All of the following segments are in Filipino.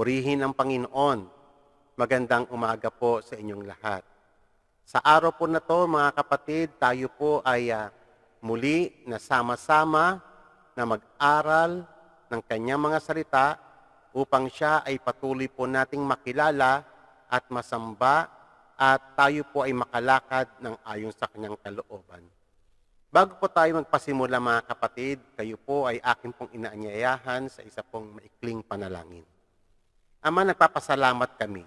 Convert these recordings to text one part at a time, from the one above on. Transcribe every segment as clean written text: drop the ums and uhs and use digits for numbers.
Purihin ang Panginoon. Magandang umaga po sa inyong lahat. Sa araw po na to, mga kapatid, tayo po ay muli na sama-sama na mag-aral ng kanyang mga salita upang siya ay patuloy po nating makilala at masamba at tayo po ay makalakad ng ayon sa kanyang kalooban. Bago po tayo magpasimula, mga kapatid, kayo po ay akin pong inaanyayahan sa isa pong maikling panalangin. Ama, nagpapasalamat kami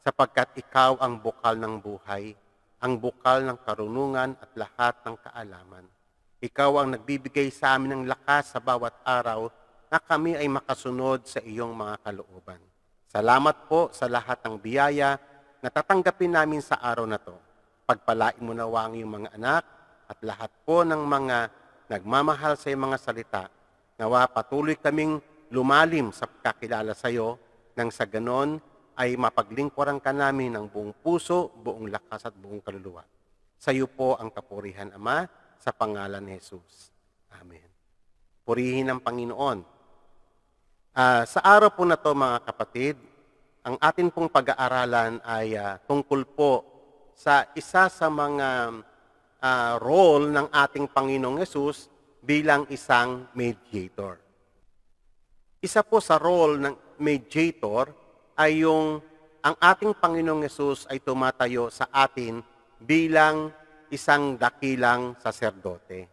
sapagkat ikaw ang bukal ng buhay, ang bukal ng karunungan at lahat ng kaalaman. Ikaw ang nagbibigay sa amin ng lakas sa bawat araw na kami ay makasunod sa iyong mga kalooban. Salamat po sa lahat ng biyaya na tatanggapin namin sa araw na to. Pagpalain mo nawa ang iyong mga anak at lahat po ng mga nagmamahal sa iyong mga salita. Nawa patuloy kaming lumalim sa pagkakilala sa iyo nang sa ganon ay mapaglingkuran ka namin ng buong puso, buong lakas at buong kaluluwa. Sa iyo po ang kapurihan, Ama, sa pangalan ni Jesus. Amen. Purihin ang Panginoon. Sa araw po na to, mga kapatid, ang atin pong pag-aaralan ay tungkol po sa isa sa mga role ng ating Panginoong Jesus bilang isang mediator. Isa po sa role ng mediator ay yung ang ating Panginoong Yesus ay tumatayo sa atin bilang isang dakilang saserdote.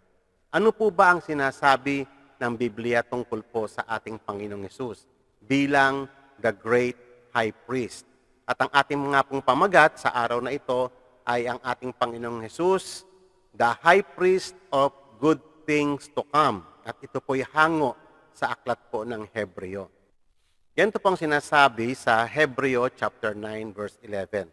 Ano po ba ang sinasabi ng Biblia tungkol po sa ating Panginoong Yesus bilang the great high priest? At ang ating mga pong pamagat sa araw na ito ay ang ating Panginoong Yesus, the high priest of good things to come. At ito po'y hango sa aklat po ng Hebreo. Yan ito pong sinasabi sa Hebreo chapter 9 verse 11.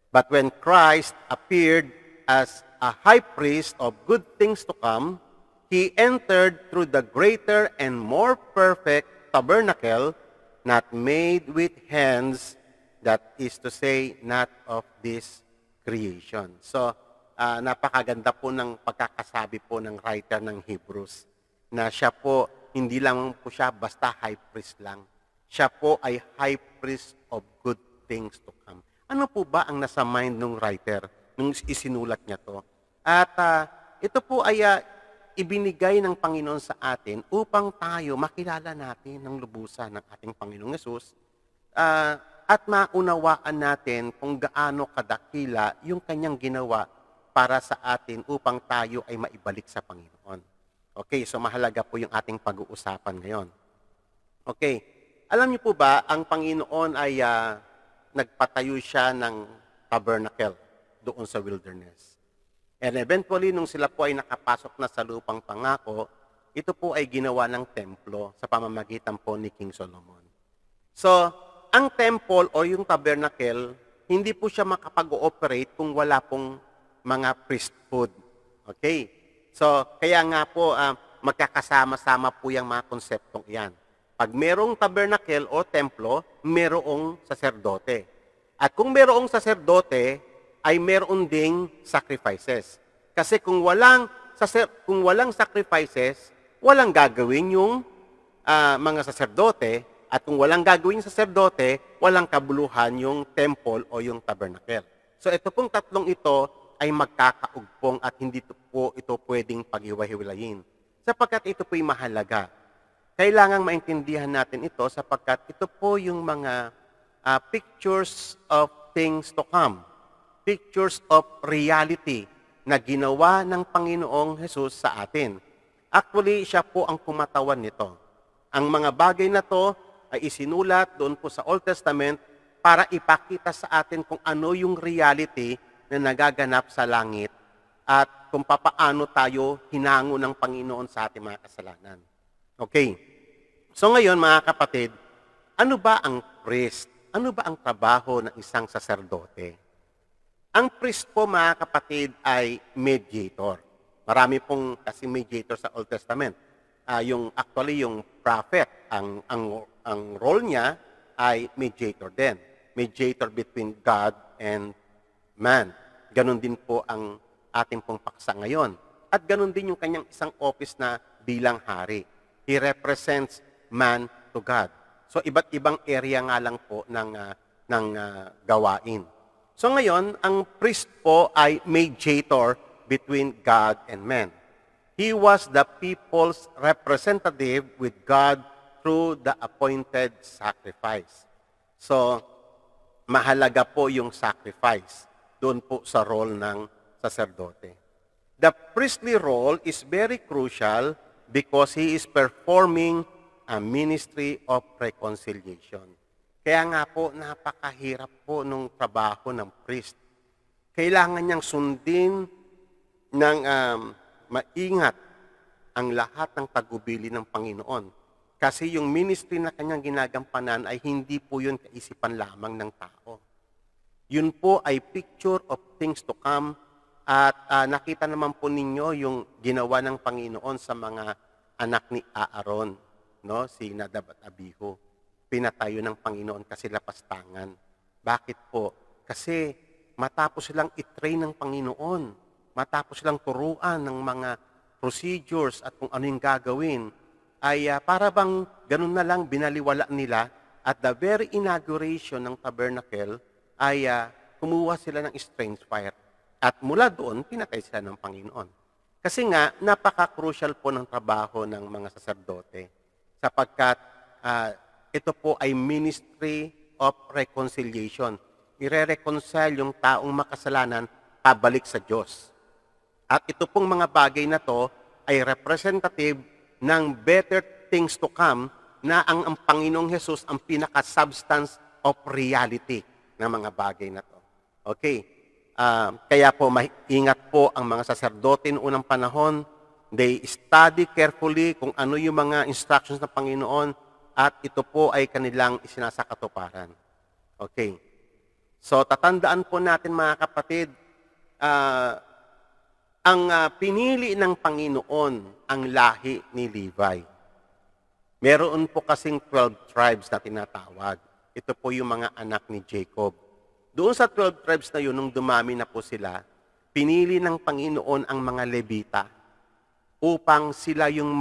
But when Christ appeared as a high priest of good things to come, he entered through the greater and more perfect tabernacle, not made with hands, that is to say, not of this creation. So, napakaganda po ng pagkakasabi po ng writer ng Hebrews na siya po, hindi lang po siya basta high priest lang. Siya po ay high priest of good things to come. Ano po ba ang nasa mind ng writer nung isinulat niya to? At ito po ay ibinigay ng Panginoon sa atin upang tayo makilala natin ng lubusan ng ating Panginoong Yesus at maunawaan natin kung gaano kadakila yung kanyang ginawa para sa atin upang tayo ay maibalik sa Panginoon. Okay, so mahalaga po yung ating pag-uusapan ngayon. Okay. Alam niyo po ba, ang Panginoon ay nagpatayo siya ng tabernacle doon sa wilderness. And eventually, nung sila po ay nakapasok na sa lupang pangako, ito po ay ginawa ng templo sa pamamagitan po ni King Solomon. So, ang temple o yung tabernacle, hindi po siya makapag-ooperate kung wala pong mga priesthood. Okay? So, kaya nga po, magkakasama-sama po yung mga konseptong iyan. Pag merong tabernacle o templo, merong saserdote. At kung merong saserdote, ay meron ding sacrifices. Kasi kung walang sacrifices, walang gagawin yung mga saserdote. At kung walang gagawin yung saserdote, walang kabuluhan yung temple o yung tabernacle. So ito pong tatlong ito ay magkakaugpong at hindi po ito pwedeng paghiwa-hiwalayin. Sapagkat ito po'y mahalaga. Kailangang maintindihan natin ito sapagkat ito po yung mga pictures of things to come. Pictures of reality na ginawa ng Panginoong Jesus sa atin. Actually, siya po ang kumatawan nito. Ang mga bagay na to ay isinulat doon po sa Old Testament para ipakita sa atin kung ano yung reality na nagaganap sa langit at kung papaano tayo hinango ng Panginoon sa ating mga kasalanan. Okay. So ngayon, mga kapatid, ano ba ang priest? Ano ba ang trabaho ng isang saserdote? Ang priest po, mga kapatid, ay mediator. Marami pong kasi mediator sa Old Testament. Yung prophet, ang role niya ay mediator din. Mediator between God and man. Ganon din po ang ating pong paksa ngayon. At ganon din yung kanyang isang office na bilang hari. He represents man to God. So iba't ibang area nga lang po ng gawain. So ngayon, ang priest po ay mediator between God and man. He was the people's representative with God through the appointed sacrifice. So, mahalaga po yung sacrifice doon po sa role ng saserdote. The priestly role is very crucial because he is performing a ministry of reconciliation. Kaya nga po, napakahirap po nung trabaho ng priest. Kailangan niyang sundin ng maingat ang lahat ng tagubili ng Panginoon. Kasi yung ministry na kanyang ginagampanan ay hindi po yun kaisipan lamang ng tao. Yun po ay picture of things to come at nakita naman po ninyo yung ginawa ng Panginoon sa mga anak ni Aaron, no? Si Nadab at Abihu. Pinatayo ng Panginoon kasi lapastangan. Bakit po? Kasi matapos silang itrain ng Panginoon, matapos silang turuan ng mga procedures at kung ano yung gagawin, ay para bang ganun na lang binaliwala nila at the very inauguration ng tabernacle ay kumuha sila ng strange fire. At mula doon, pinatay sila ng Panginoon. Kasi nga, napaka-crucial po ng trabaho ng mga saserdote sapagkat ito po ay ministry of reconciliation. Ire-reconcile yung taong makasalanan pabalik sa Diyos. At ito pong mga bagay na to ay representative ng better things to come na ang Panginoong Hesus ang pinaka-substance of reality ng mga bagay na to. Okay. Kaya po, maingat po ang mga saserdote noong unang panahon. They study carefully kung ano yung mga instructions ng Panginoon at ito po ay kanilang isinasakatuparan. Okay. So, tatandaan po natin mga kapatid, ang pinili ng Panginoon ang lahi ni Levi. Meron po kasing 12 tribes na tinatawag. Ito po yung mga anak ni Jacob. Doon sa 12 tribes na yun, nung dumami na po sila, pinili ng Panginoon ang mga Levita upang sila yung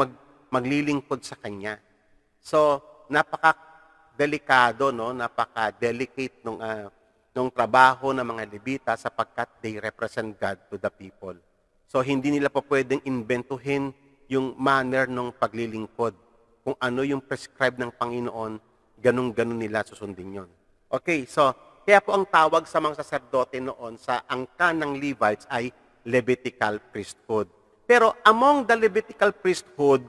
maglilingkod sa Kanya. So, napaka-delikado, no? Napaka-delicate nung trabaho ng mga Levita sapagkat they represent God to the people. So, hindi nila po pwedeng inventuhin yung manner ng paglilingkod. Kung ano yung prescribed ng Panginoon, ganun-ganun nila susundin yon. Okay, so, kaya po ang tawag sa mga saserdote noon sa angkan ng Levites ay Levitical priesthood. Pero among the Levitical priesthood,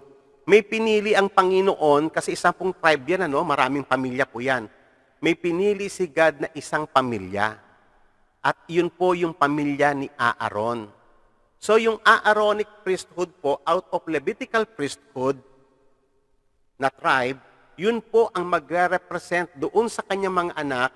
may pinili ang Panginoon, kasi isang pong tribe yan, maraming pamilya po yan. May pinili si God na isang pamilya. At yun po yung pamilya ni Aaron. So yung Aaronic priesthood po, out of Levitical priesthood na tribe, yun po ang magre-represent doon sa kanyang mga anak,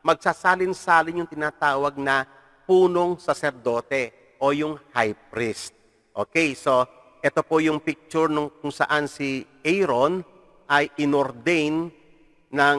magsasalin-salin yung tinatawag na punong saserdote o yung high priest. Okay, so ito po yung picture nung kung saan si Aaron ay inordain ng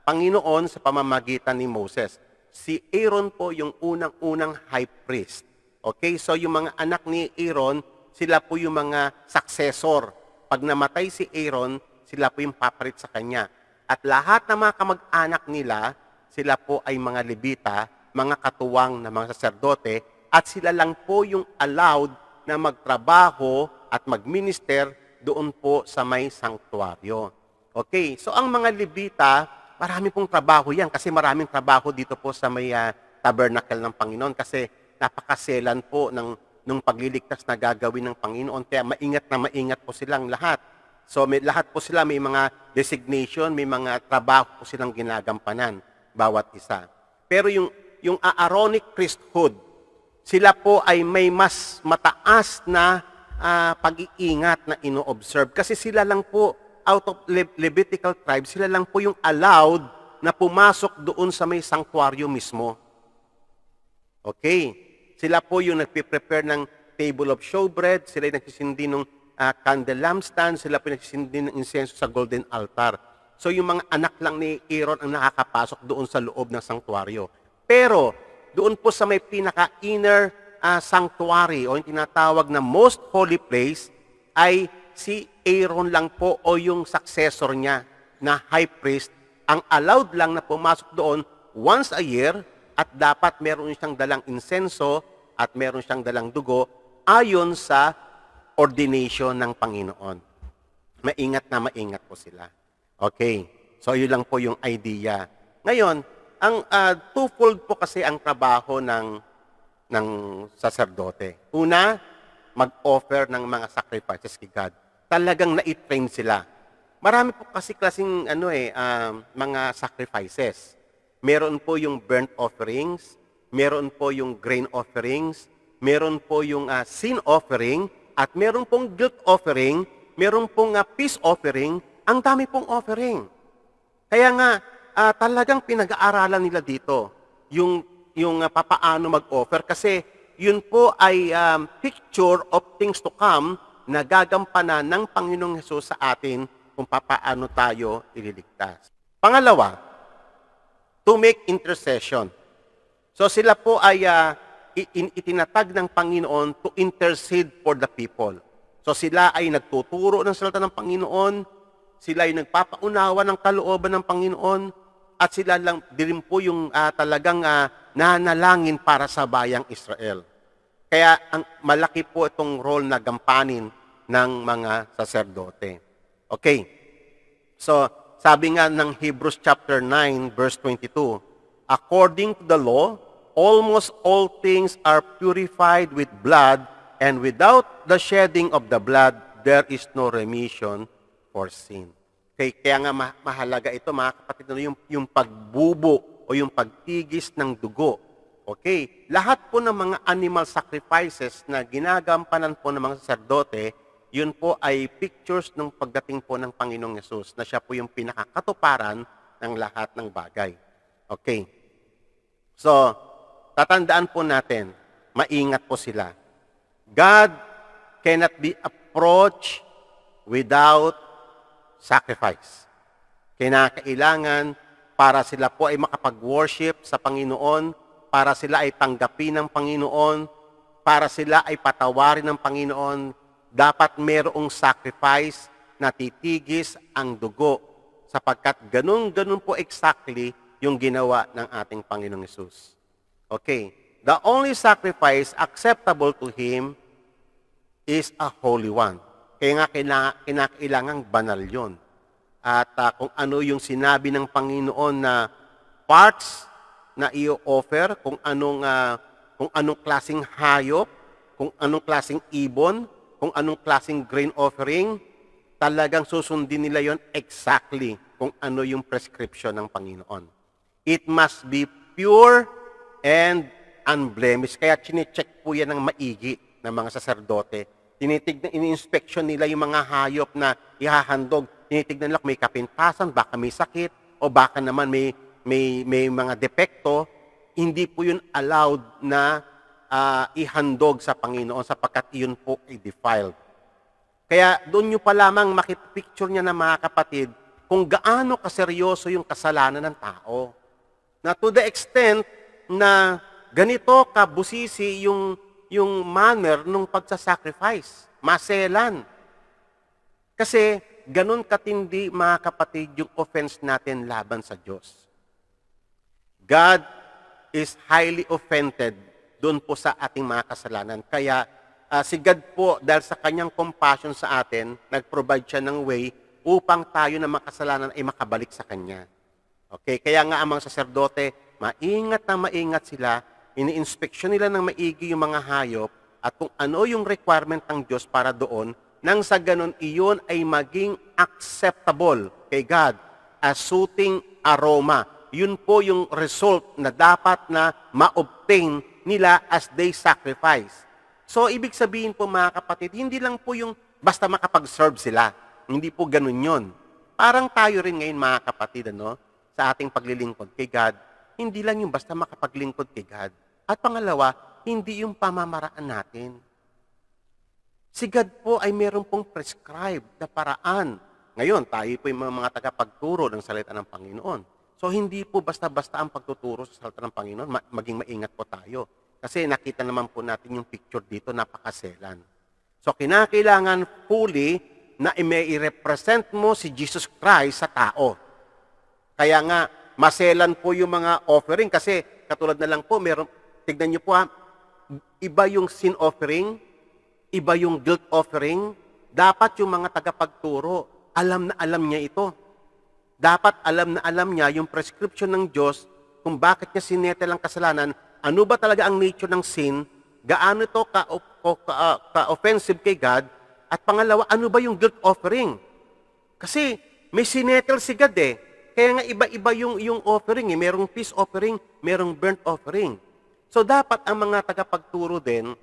Panginoon sa pamamagitan ni Moses. Si Aaron po yung unang-unang high priest. Okay, so yung mga anak ni Aaron, sila po yung mga successor. Pag namatay si Aaron, sila po yung paparit sa kanya. At lahat ng mga kamag-anak nila, sila po ay mga Levita, mga katuwang na mga saserdote, at sila lang po yung allowed na magtrabaho at magminister doon po sa may sanktuaryo. Okay, so ang mga Levita, marami pong trabaho yan kasi maraming trabaho dito po sa may tabernacle ng Panginoon kasi napakaselan po ng pagliligtas na gagawin ng Panginoon. Kaya maingat po silang lahat. So lahat po sila may mga designation, may mga trabaho po silang ginagampanan, bawat isa. Pero yung Aaronic priesthood, sila po ay may mas mataas na pag-iingat na ino-observe. Kasi sila lang po, out of Levitical tribe, sila lang po yung allowed na pumasok doon sa may sanctuaryo mismo. Okay. Sila po yung nagpiprepare ng table of showbread, sila yung nagsisindi ng candle lampstand, sila po yung nagsisindi ng insenso sa golden altar. So yung mga anak lang ni Aaron ang nakakapasok doon sa loob ng sanctuaryo. Pero doon po sa may pinaka-inner sanctuary o yung tinatawag na most holy place ay si Aaron lang po o yung successor niya. na high priest, ang allowed lang na pumasok doon once a year at dapat meron siyang dalang insenso at meron siyang dalang dugo ayon sa ordination ng Panginoon. Maingat na maingat po sila. Okay, so yun lang po yung idea. Ngayon, ang twofold po kasi ang trabaho ng saserdote. Una, mag-offer ng mga sacrifices kay God. Talagang na-train sila. Marami po kasi klaseng mga sacrifices. Meron po yung burnt offerings, meron po yung grain offerings, meron po yung sin offering, at meron pong guilt offering, meron pong peace offering, ang dami pong offering. Kaya nga, talagang pinag-aaralan nila dito yung papaano mag-offer kasi yun po ay picture of things to come na gagampanan ng Panginoong Hesus sa atin kung papaano tayo ililigtas. Pangalawa, to make intercession. So sila po ay itinatag ng Panginoon to intercede for the people. So sila ay nagtuturo ng salita ng Panginoon, sila ay nagpapaunawa ng kalooban ng Panginoon, at sila lang din po yung talagang nanalangin para sa bayang Israel. Kaya malaki po itong role na gampanin ng mga saserdote. Okay. So, sabi nga ng Hebrews chapter 9, verse 22, according to the law, almost all things are purified with blood, and without the shedding of the blood, there is no remission for sin. Okay, kaya nga mahalaga ito, mga kapatid, yung pagbubo o yung pagtigis ng dugo. Okay, lahat po ng mga animal sacrifices na ginagampanan po ng mga saserdote, yun po ay pictures ng pagdating po ng Panginoong Yesus na siya po yung pinakakatuparan ng lahat ng bagay. Okay. So, tatandaan po natin, maingat po sila. God cannot be approached without sacrifice. Kinakailangan para sila po ay makapag-worship sa Panginoon, para sila ay tanggapin ng Panginoon, para sila ay patawarin ng Panginoon, dapat mayroong sacrifice na titigis ang dugo sapagkat ganun po exactly yung ginawa ng ating Panginoong Hesus. Okay. The only sacrifice acceptable to Him is a holy one. Kaya nga kinakailangang banal yun. At kung ano yung sinabi ng Panginoon na parts na i-offer, kung anong klaseng hayop, kung anong klaseng ibon, kung anong klaseng grain offering, talagang susundin nila yon exactly kung ano yung prescription ng Panginoon. It must be pure and unblemished. Kaya chine-check po yan ng maigi ng mga saserdote. Ini-inspection nila yung mga hayop na ihahandog. Tinitignan nila kung may kapintasan, baka may sakit, o baka naman may mga depekto. Hindi po yun allowed na ihandog sa Panginoon sapagkat iyon po ay defiled. Kaya doon nyo pa lamang makipicture niya na mga kapatid kung gaano kaseryoso yung kasalanan ng tao. Na to the extent na ganito kabusisi yung manner ng pagsasacrifice. Maselan. Kasi ganun katindi mga kapatid yung offense natin laban sa Diyos. God is highly offended doon po sa ating mga kasalanan. Kaya si God po, dahil sa kanyang compassion sa atin, nag-provide siya ng way upang tayo na makasalanan ay makabalik sa Kanya. Okay? Kaya nga ang mga saserdote, maingat sila, ini-inspeksyon nila ng maigi yung mga hayop at kung ano yung requirement ng Diyos para doon, nang sa ganun iyon ay maging acceptable kay God, a soothing aroma. Yun po yung result na dapat na ma-obtain nila as they sacrifice. So, ibig sabihin po mga kapatid, hindi lang po yung basta makapag-serve sila. Hindi po ganun yun. Parang tayo rin ngayon mga kapatid, sa ating paglilingkod kay God, hindi lang yung basta makapaglingkod kay God. At pangalawa, hindi yung pamamaraan natin. Si God po ay meron pong prescribed na paraan. Ngayon, tayo po yung mga tagapagturo ng salita ng Panginoon. So, hindi po basta-basta ang pagtuturo sa salita ng Panginoon, maging maingat po tayo. Kasi nakita naman po natin yung picture dito, napakaselan. So, kinakailangan fully na i-represent mo si Jesus Christ sa tao. Kaya nga, maselan po yung mga offering kasi katulad na lang po, tignan niyo po iba yung sin offering, iba yung guilt offering. Dapat yung mga tagapagturo, alam na alam niya ito. Dapat alam na alam niya yung prescription ng Diyos kung bakit niya sinetel ang kasalanan, ano ba talaga ang nature ng sin, gaano ito ka-offensive kay God, at pangalawa, ano ba yung guilt offering? Kasi may sinetel si God eh. Kaya nga iba-iba yung offering eh. Merong peace offering, merong burnt offering. So dapat ang mga tagapagturo din,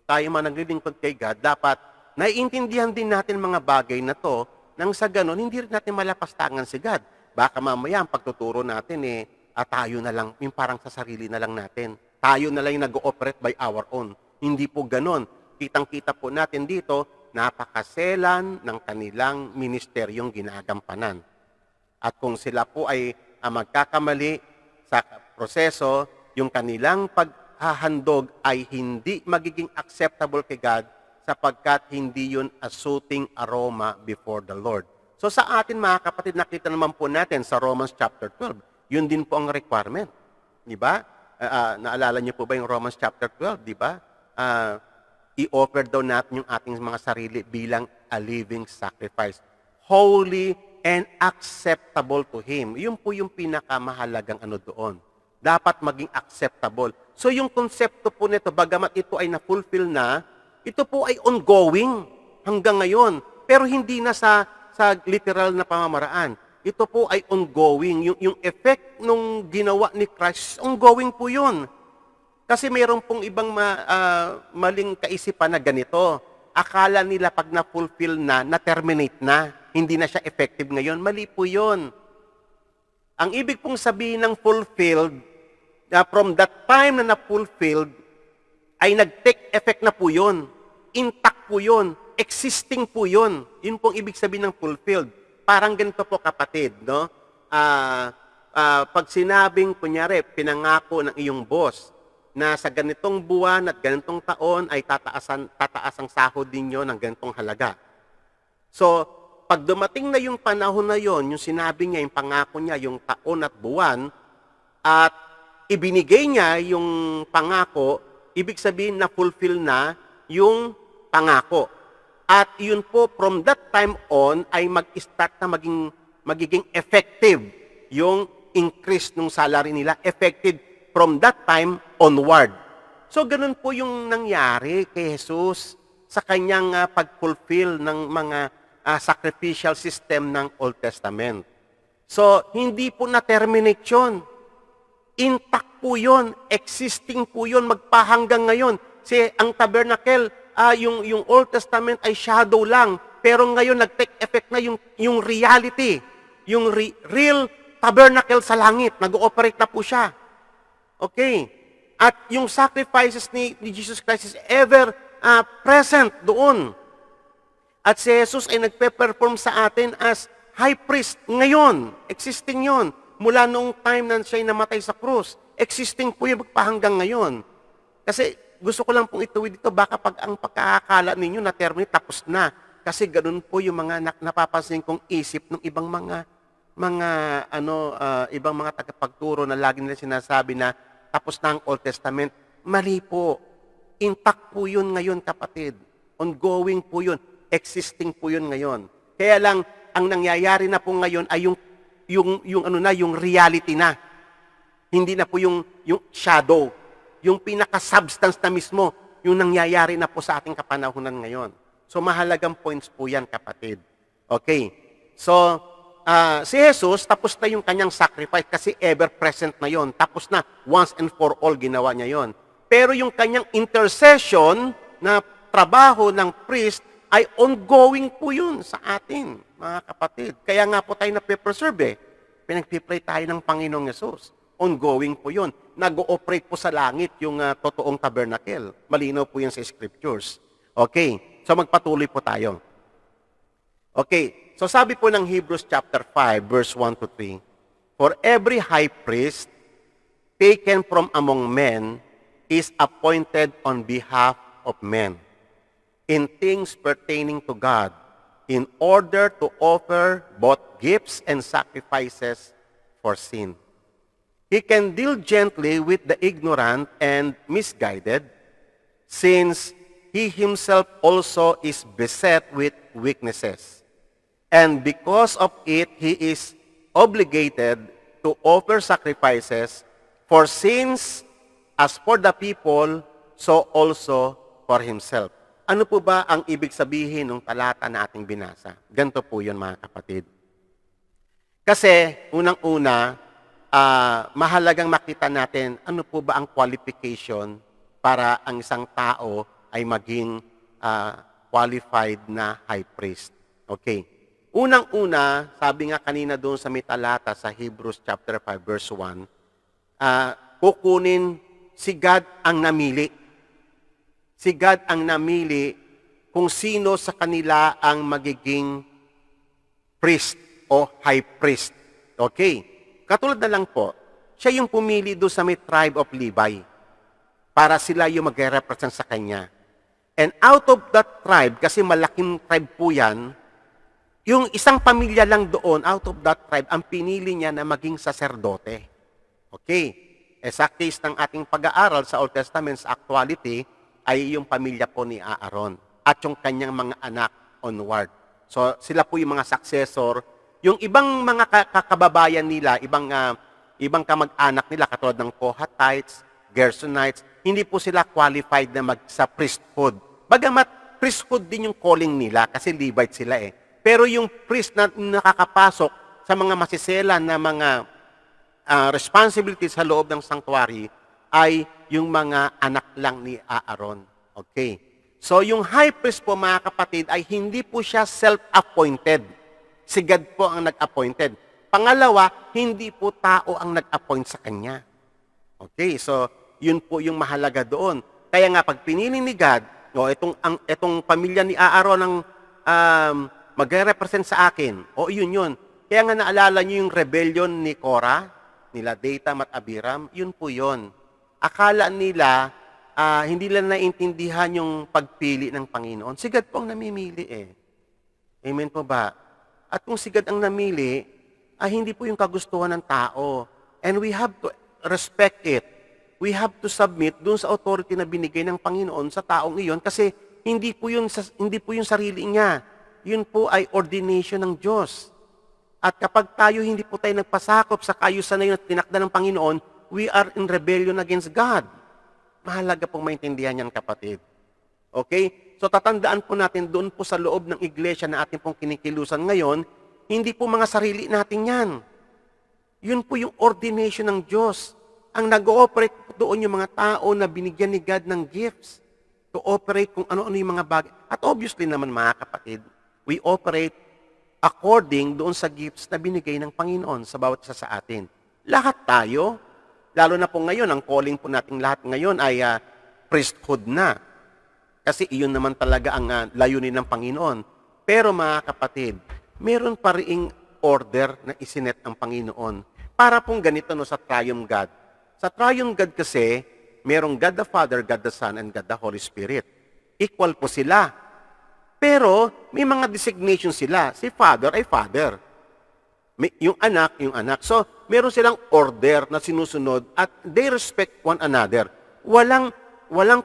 tayo man naglilingkod kay God, dapat naiintindihan din natin mga bagay na to, nang sa ganon, hindi rin natin malapastangan si God. Baka mamaya ang pagtuturo natin tayo na lang, yung parang sa sarili na lang natin. Tayo na lang yung nag-ooperate by our own. Hindi po ganon. Kitang-kita po natin dito, napakaselan ng kanilang ministeryong ginagampanan. At kung sila po ay magkakamali sa proseso, yung kanilang paghahandog ay hindi magiging acceptable kay God sapagkat hindi yun a soothing aroma before the Lord. So sa atin mga kapatid, nakita naman po natin sa Romans chapter 12, yun din po ang requirement. Di ba? Naalala niyo po ba yung Romans chapter 12, di ba? I-offer daw natin yung ating mga sarili bilang a living sacrifice. Holy and acceptable to Him. Yun po yung pinakamahalagang doon. Dapat maging acceptable. So yung konsepto po nito, bagamat ito ay na-fulfill na, ito po ay ongoing hanggang ngayon. Pero hindi na sa literal na pamamaraan. Ito po ay ongoing. Yung effect nung ginawa ni Christ, ongoing po yun. Kasi mayroon pong ibang maling kaisipan na ganito. Akala nila pag na-fulfill na-terminate na. Hindi na siya effective ngayon. Mali po yun. Ang ibig pong sabihin ng fulfilled, from that time na na-fulfilled, ay nag-take effect na po yun. Intact po yun. Existing po yun. Yun pong ibig sabihin ng fulfilled. Parang ganito po kapatid, no? Pag sinabing, kunyari, pinangako ng iyong boss na sa ganitong buwan at ganitong taon ay tataas ang sahod ninyo ng ganitong halaga. So, pag dumating na yung panahon na yon, yung sinabi niya, yung pangako niya, yung taon at buwan, at ibinigay niya yung pangako, ibig sabihin na fulfill na yung pangako. At yun po, from that time on, ay mag-start na magiging effective yung increase ng salary nila. Effective from that time onward. So, ganun po yung nangyari kay Jesus sa kanyang pag-fulfill ng mga sacrificial system ng Old Testament. So, hindi po na-terminate yun. Intact po yun. Existing po yun. Magpahanggang ngayon. Ang tabernacle, yung Old Testament ay shadow lang. Pero ngayon, nag-take effect na yung reality. Yung real tabernacle sa langit. Nag-ooperate na po siya. Okay. At yung sacrifices ni Jesus Christ is ever present doon. At si Jesus ay nagpe-perform sa atin as high priest ngayon. Existing yon. Mula noong time na siya namatay sa krus. Existing po yung magpahanggang ngayon. Kasi gusto ko lang pong ituwid dito, baka pag ang pagkakakala ninyo na termine tapos na. Kasi ganun po yung mga napapansin kong isip ng ibang ibang mga tagapagturo na lagi nila sinasabi na tapos na ang Old Testament. Mali po. Intact po yun ngayon, kapatid. Ongoing po yun. Existing po yun ngayon. Kaya lang, ang nangyayari na po ngayon ay yung reality na. Hindi na po yung shadow. Yung pinaka-substance na mismo, yung nangyayari na po sa ating kapanahunan ngayon. So, mahalagang points po yan, kapatid. Okay. So, si Jesus, tapos na yung kanyang sacrifice kasi ever-present na yon. Tapos na, once and for all, ginawa niya yon. Pero yung kanyang intercession na trabaho ng priest ay ongoing po yun sa atin, mga kapatid. Kaya nga po tayo na-preserve Pinag-pray tayo ng Panginoong Yesus. Ongoing po yun. Nag-ooperate po sa langit yung totoong tabernacle. Malinaw po yan sa scriptures. Okay. So magpatuloy po tayo. Okay. So sabi po ng Hebrews chapter 5, verse 1 to 3, for every high priest taken from among men is appointed on behalf of men in things pertaining to God, in order to offer both gifts and sacrifices for sin. He can deal gently with the ignorant and misguided, since he himself also is beset with weaknesses. And because of it, he is obligated to offer sacrifices for sins as for the people, so also for himself. Ano po ba ang ibig sabihin ng talata na ating binasa? Ganito po yun, mga kapatid. Kasi, unang-una, mahalagang makita natin ano po ba ang qualification para ang isang tao ay maging qualified na high priest. Okay. Unang-una, sabi nga kanina doon sa may talata sa Hebrews chapter 5 verse 1, kukunin si God ang namili. Si God ang namili kung sino sa kanila ang magiging priest o high priest. Okay. Katulad na lang po, siya yung pumili doon sa may tribe of Levi para sila yung mag-represent sa kanya. And out of that tribe, kasi malaking tribe po yan, yung isang pamilya lang doon, out of that tribe, ang pinili niya na maging saserdote. Okay. Sa case ng ating pag-aaral sa Old Testament, sa actuality, ay yung pamilya po ni Aaron at yung kanyang mga anak onward. So, sila po yung mga successor. Yung ibang mga kababayan nila, ibang kamag-anak nila, katulad ng Kohatites, Gersonites, hindi po sila qualified na sa priesthood. Bagamat priesthood din yung calling nila kasi Levite sila eh. Pero yung priest na nakakapasok sa mga masisela na mga responsibilities sa loob ng sanctuary ay yung mga anak lang ni Aaron. Okay. So yung high priest po, mga kapatid, ay hindi po siya self-appointed. Si God po ang nag-appointed. Pangalawa, hindi po tao ang nag-appoint sa kanya. Okay, so yun po yung mahalaga doon. Kaya nga pag pinili ni God, itong pamilya ni Aaron ang magre-represent sa akin. Yun. Kaya nga naalala niyo yung rebellion ni Korah, nila Dathan at Abiram, yun po yun. Akala nila, hindi nila naintindihan yung pagpili ng Panginoon. Si God po ang namimili eh. Amen po ba? At kung si God ang namili, hindi po yung kagustuhan ng tao. And we have to respect it. We have to submit dun sa authority na binigay ng Panginoon sa taong iyon kasi hindi po yun sarili niya. Yun po ay ordination ng Diyos. At kapag tayo hindi po tayo nagpasakop sa kayusan na yun at tinakda ng Panginoon, we are in rebellion against God. Mahalaga pong maintindihan yan, kapatid. Okay? So tatandaan po natin doon po sa loob ng iglesia na ating pong kinikilusan ngayon, hindi po mga sarili natin yan. Yun po yung ordination ng Diyos. Ang nag-ooperate po doon yung mga tao na binigyan ni God ng gifts to operate kung ano-ano yung mga bagay. At obviously naman, mga kapatid, we operate according doon sa gifts na binigay ng Panginoon sa bawat isa sa atin. Lahat tayo, lalo na po ngayon, ang calling po nating lahat ngayon ay priesthood na. Kasi iyon naman talaga ang layunin ng Panginoon. Pero mga kapatid, meron pa ring order na isinet ang Panginoon. Para pong ganito sa Triune God. Sa Triune God kasi, merong God the Father, God the Son, and God the Holy Spirit. Equal po sila. Pero may mga designation sila. Si Father ay Father. Yung anak, yung anak. So, meron silang order na sinusunod at they respect one another. Walang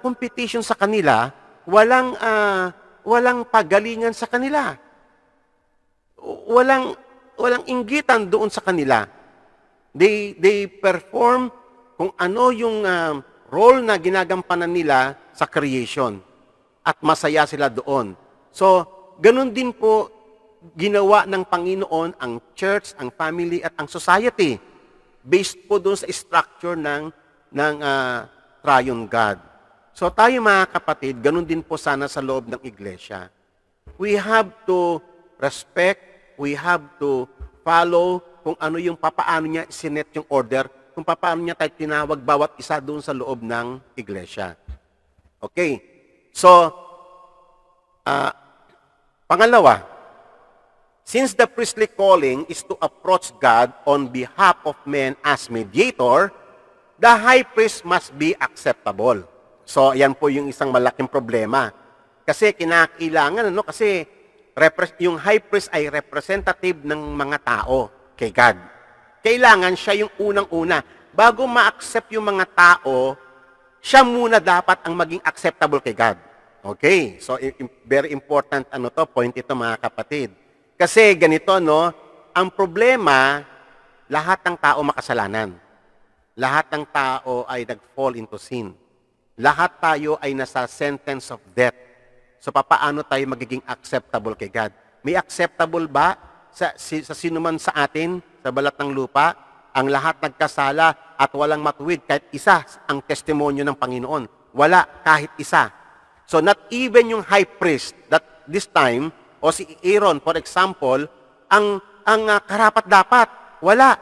competition sa kanila, walang pagalingan sa kanila. Walang inggitan doon sa kanila. They perform kung ano yung role na ginagampanan nila sa creation. At masaya sila doon. So, ganun din po ginawa ng Panginoon ang church, ang family, at ang society. Based po doon sa structure ng Triune God. So tayo, mga kapatid, ganun din po sana sa loob ng iglesia. We have to respect, we have to follow kung ano yung papaano niya isinet yung order, kung papaano niya tayo tinawag bawat isa doon sa loob ng iglesia. Okay. So, pangalawa, since the priestly calling is to approach God on behalf of men as mediator, the high priest must be acceptable. So, yan po yung isang malaking problema. Kasi kinakailangan, kasi Yung high priest ay representative ng mga tao kay God. Kailangan siya yung unang-una. Bago ma-accept yung mga tao, siya muna dapat ang maging acceptable kay God. Okay, so very important point ito mga kapatid. Kasi ganito, no, ang problema, lahat ng tao makasalanan. Lahat ng tao ay nag-fall into sin. Lahat tayo ay nasa sentence of death. So papaano tayo magiging acceptable kay God? May acceptable ba sa sino man sa atin, sa balat ng lupa? Ang lahat nagkasala at walang matuwid, kahit isa ang testimonyo ng Panginoon. Wala, kahit isa. So not even yung high priest that this time, o si Aaron, for example, ang karapat-dapat. Wala.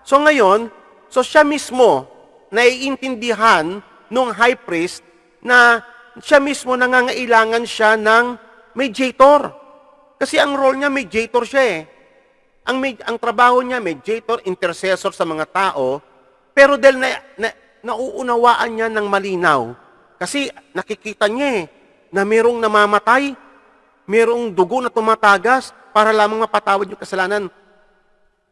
So ngayon, so siya mismo, naiintindihan nung high priest na siya mismo nangangailangan siya ng mediator. Kasi ang role niya, mediator siya eh. Ang trabaho niya, mediator, intercessor sa mga tao, pero dahil nauunawaan niya ng malinaw, kasi nakikita niya na merong namamatay, merong dugo na tumatagas para lamang mapatawad yung kasalanan.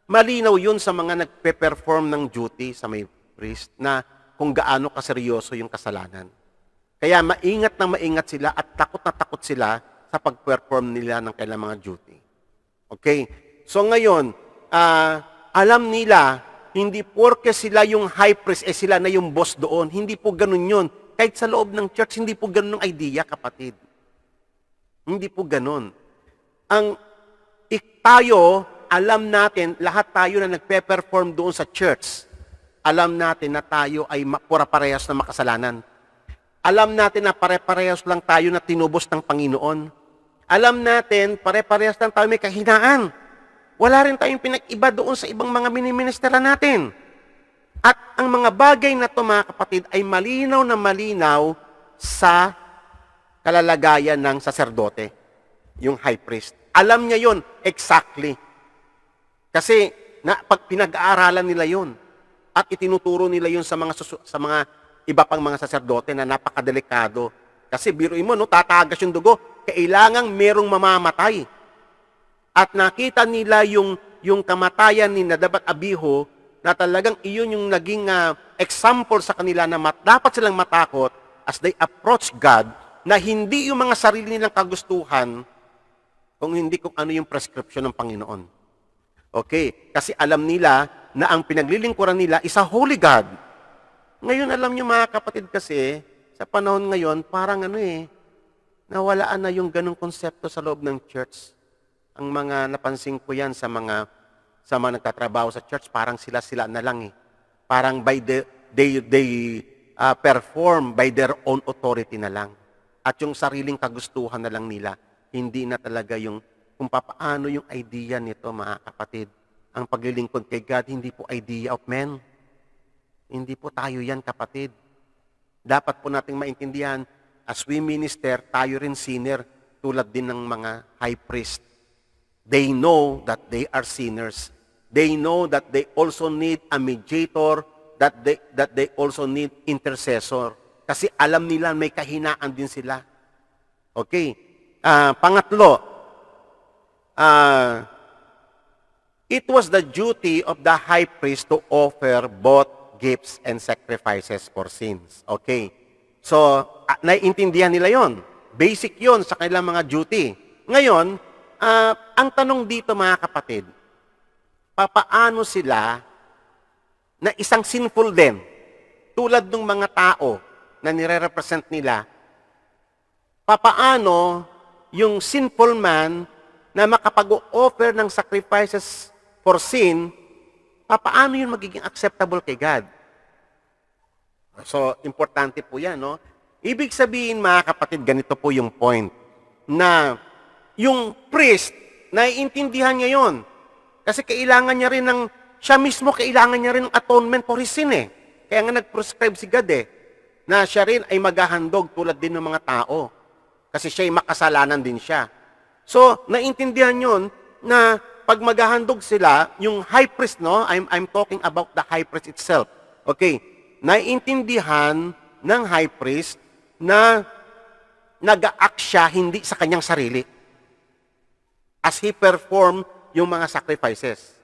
Malinaw yun sa mga nagpe-perform ng duty sa may priest na kung gaano kaseryoso yung kasalanan. Kaya maingat na maingat sila at takot na takot sila sa pag-perform nila ng kailang mga duty. Okay? So ngayon, alam nila, hindi porke sila yung high priest, sila na yung boss doon. Hindi po ganun yun. Kahit sa loob ng church, hindi po ganun ang idea, kapatid. Hindi po ganun. Tayo, alam natin, lahat tayo na nagpe-perform doon sa church, alam natin na tayo ay pura-parehas na makasalanan. Alam natin na pare-parehas lang tayo na tinubos ng Panginoon. Alam natin, pare-parehas lang tayo may kahinaan. Wala rin tayong pinag-iba doon sa ibang mga miniministera natin. At ang mga bagay na ito, mga kapatid, ay malinaw na malinaw sa kalalagayan ng saserdote, yung high priest. Alam niya yon exactly. Kasi pag pinag-aaralan nila yon at itinuturo nila yon sa mga iba pang mga saserdote na napakadelikado. Kasi biruin mo, no, tatagas yung dugo, kailangang merong mamamatay. At nakita nila yung kamatayan ni Nadab at Abihu, na talagang iyon yung naging example sa kanila na dapat silang matakot as they approach God, na hindi yung mga sarili nilang kagustuhan, kung hindi kung ano yung prescription ng Panginoon. Okay? Kasi alam nila na ang pinaglilingkuran nila is a holy God. Ngayon, alam niyo mga kapatid kasi, sa panahon ngayon, parang nawalaan na yung ganong konsepto sa loob ng church. Ang mga napansin ko yan sa mga nagtatrabaho sa church, parang sila na lang eh. Parang they perform by their own authority na lang. At yung sariling kagustuhan na lang nila, hindi na talaga yung kung paano yung idea nito, mga kapatid. Ang paglilingkod kay God, hindi po idea of men. Hindi po tayo yan, kapatid. Dapat po nating maintindihan, as we minister, tayo rin sinner, tulad din ng mga high priest. They know that they are sinners. They know that they also need a mediator, that they also need intercessor. Kasi alam nila may kahinaan din sila. Okay. Pangatlo, it was the duty of the high priest to offer both gifts and sacrifices for sins. Okay. So, naiintindihan nila yon. Basic yon sa kanilang mga duty. Ngayon, ang tanong dito, mga kapatid, papaano sila na isang sinful din, tulad ng mga tao na nire-represent nila, papaano yung sinful man na makapag-offer ng sacrifices for sin, papaano yun magiging acceptable kay God? So, importante po yan, no? Ibig sabihin, mga kapatid, ganito po yung point, na yung priest, naiintindihan niya yun. Kasi kailangan niya rin siya mismo kailangan niya rin ng atonement for his sin eh. Kaya nga nag-prescribe si God na siya rin ay maghahandog tulad din ng mga tao. Kasi siya ay makasalanan din siya. So, naiintindihan yun na pag maghahandog sila, yung high priest, no? I'm talking about the high priest itself. Okay. Naiintindihan ng high priest na nag-a-act siya hindi sa kanyang sarili. as he performed yung mga sacrifices.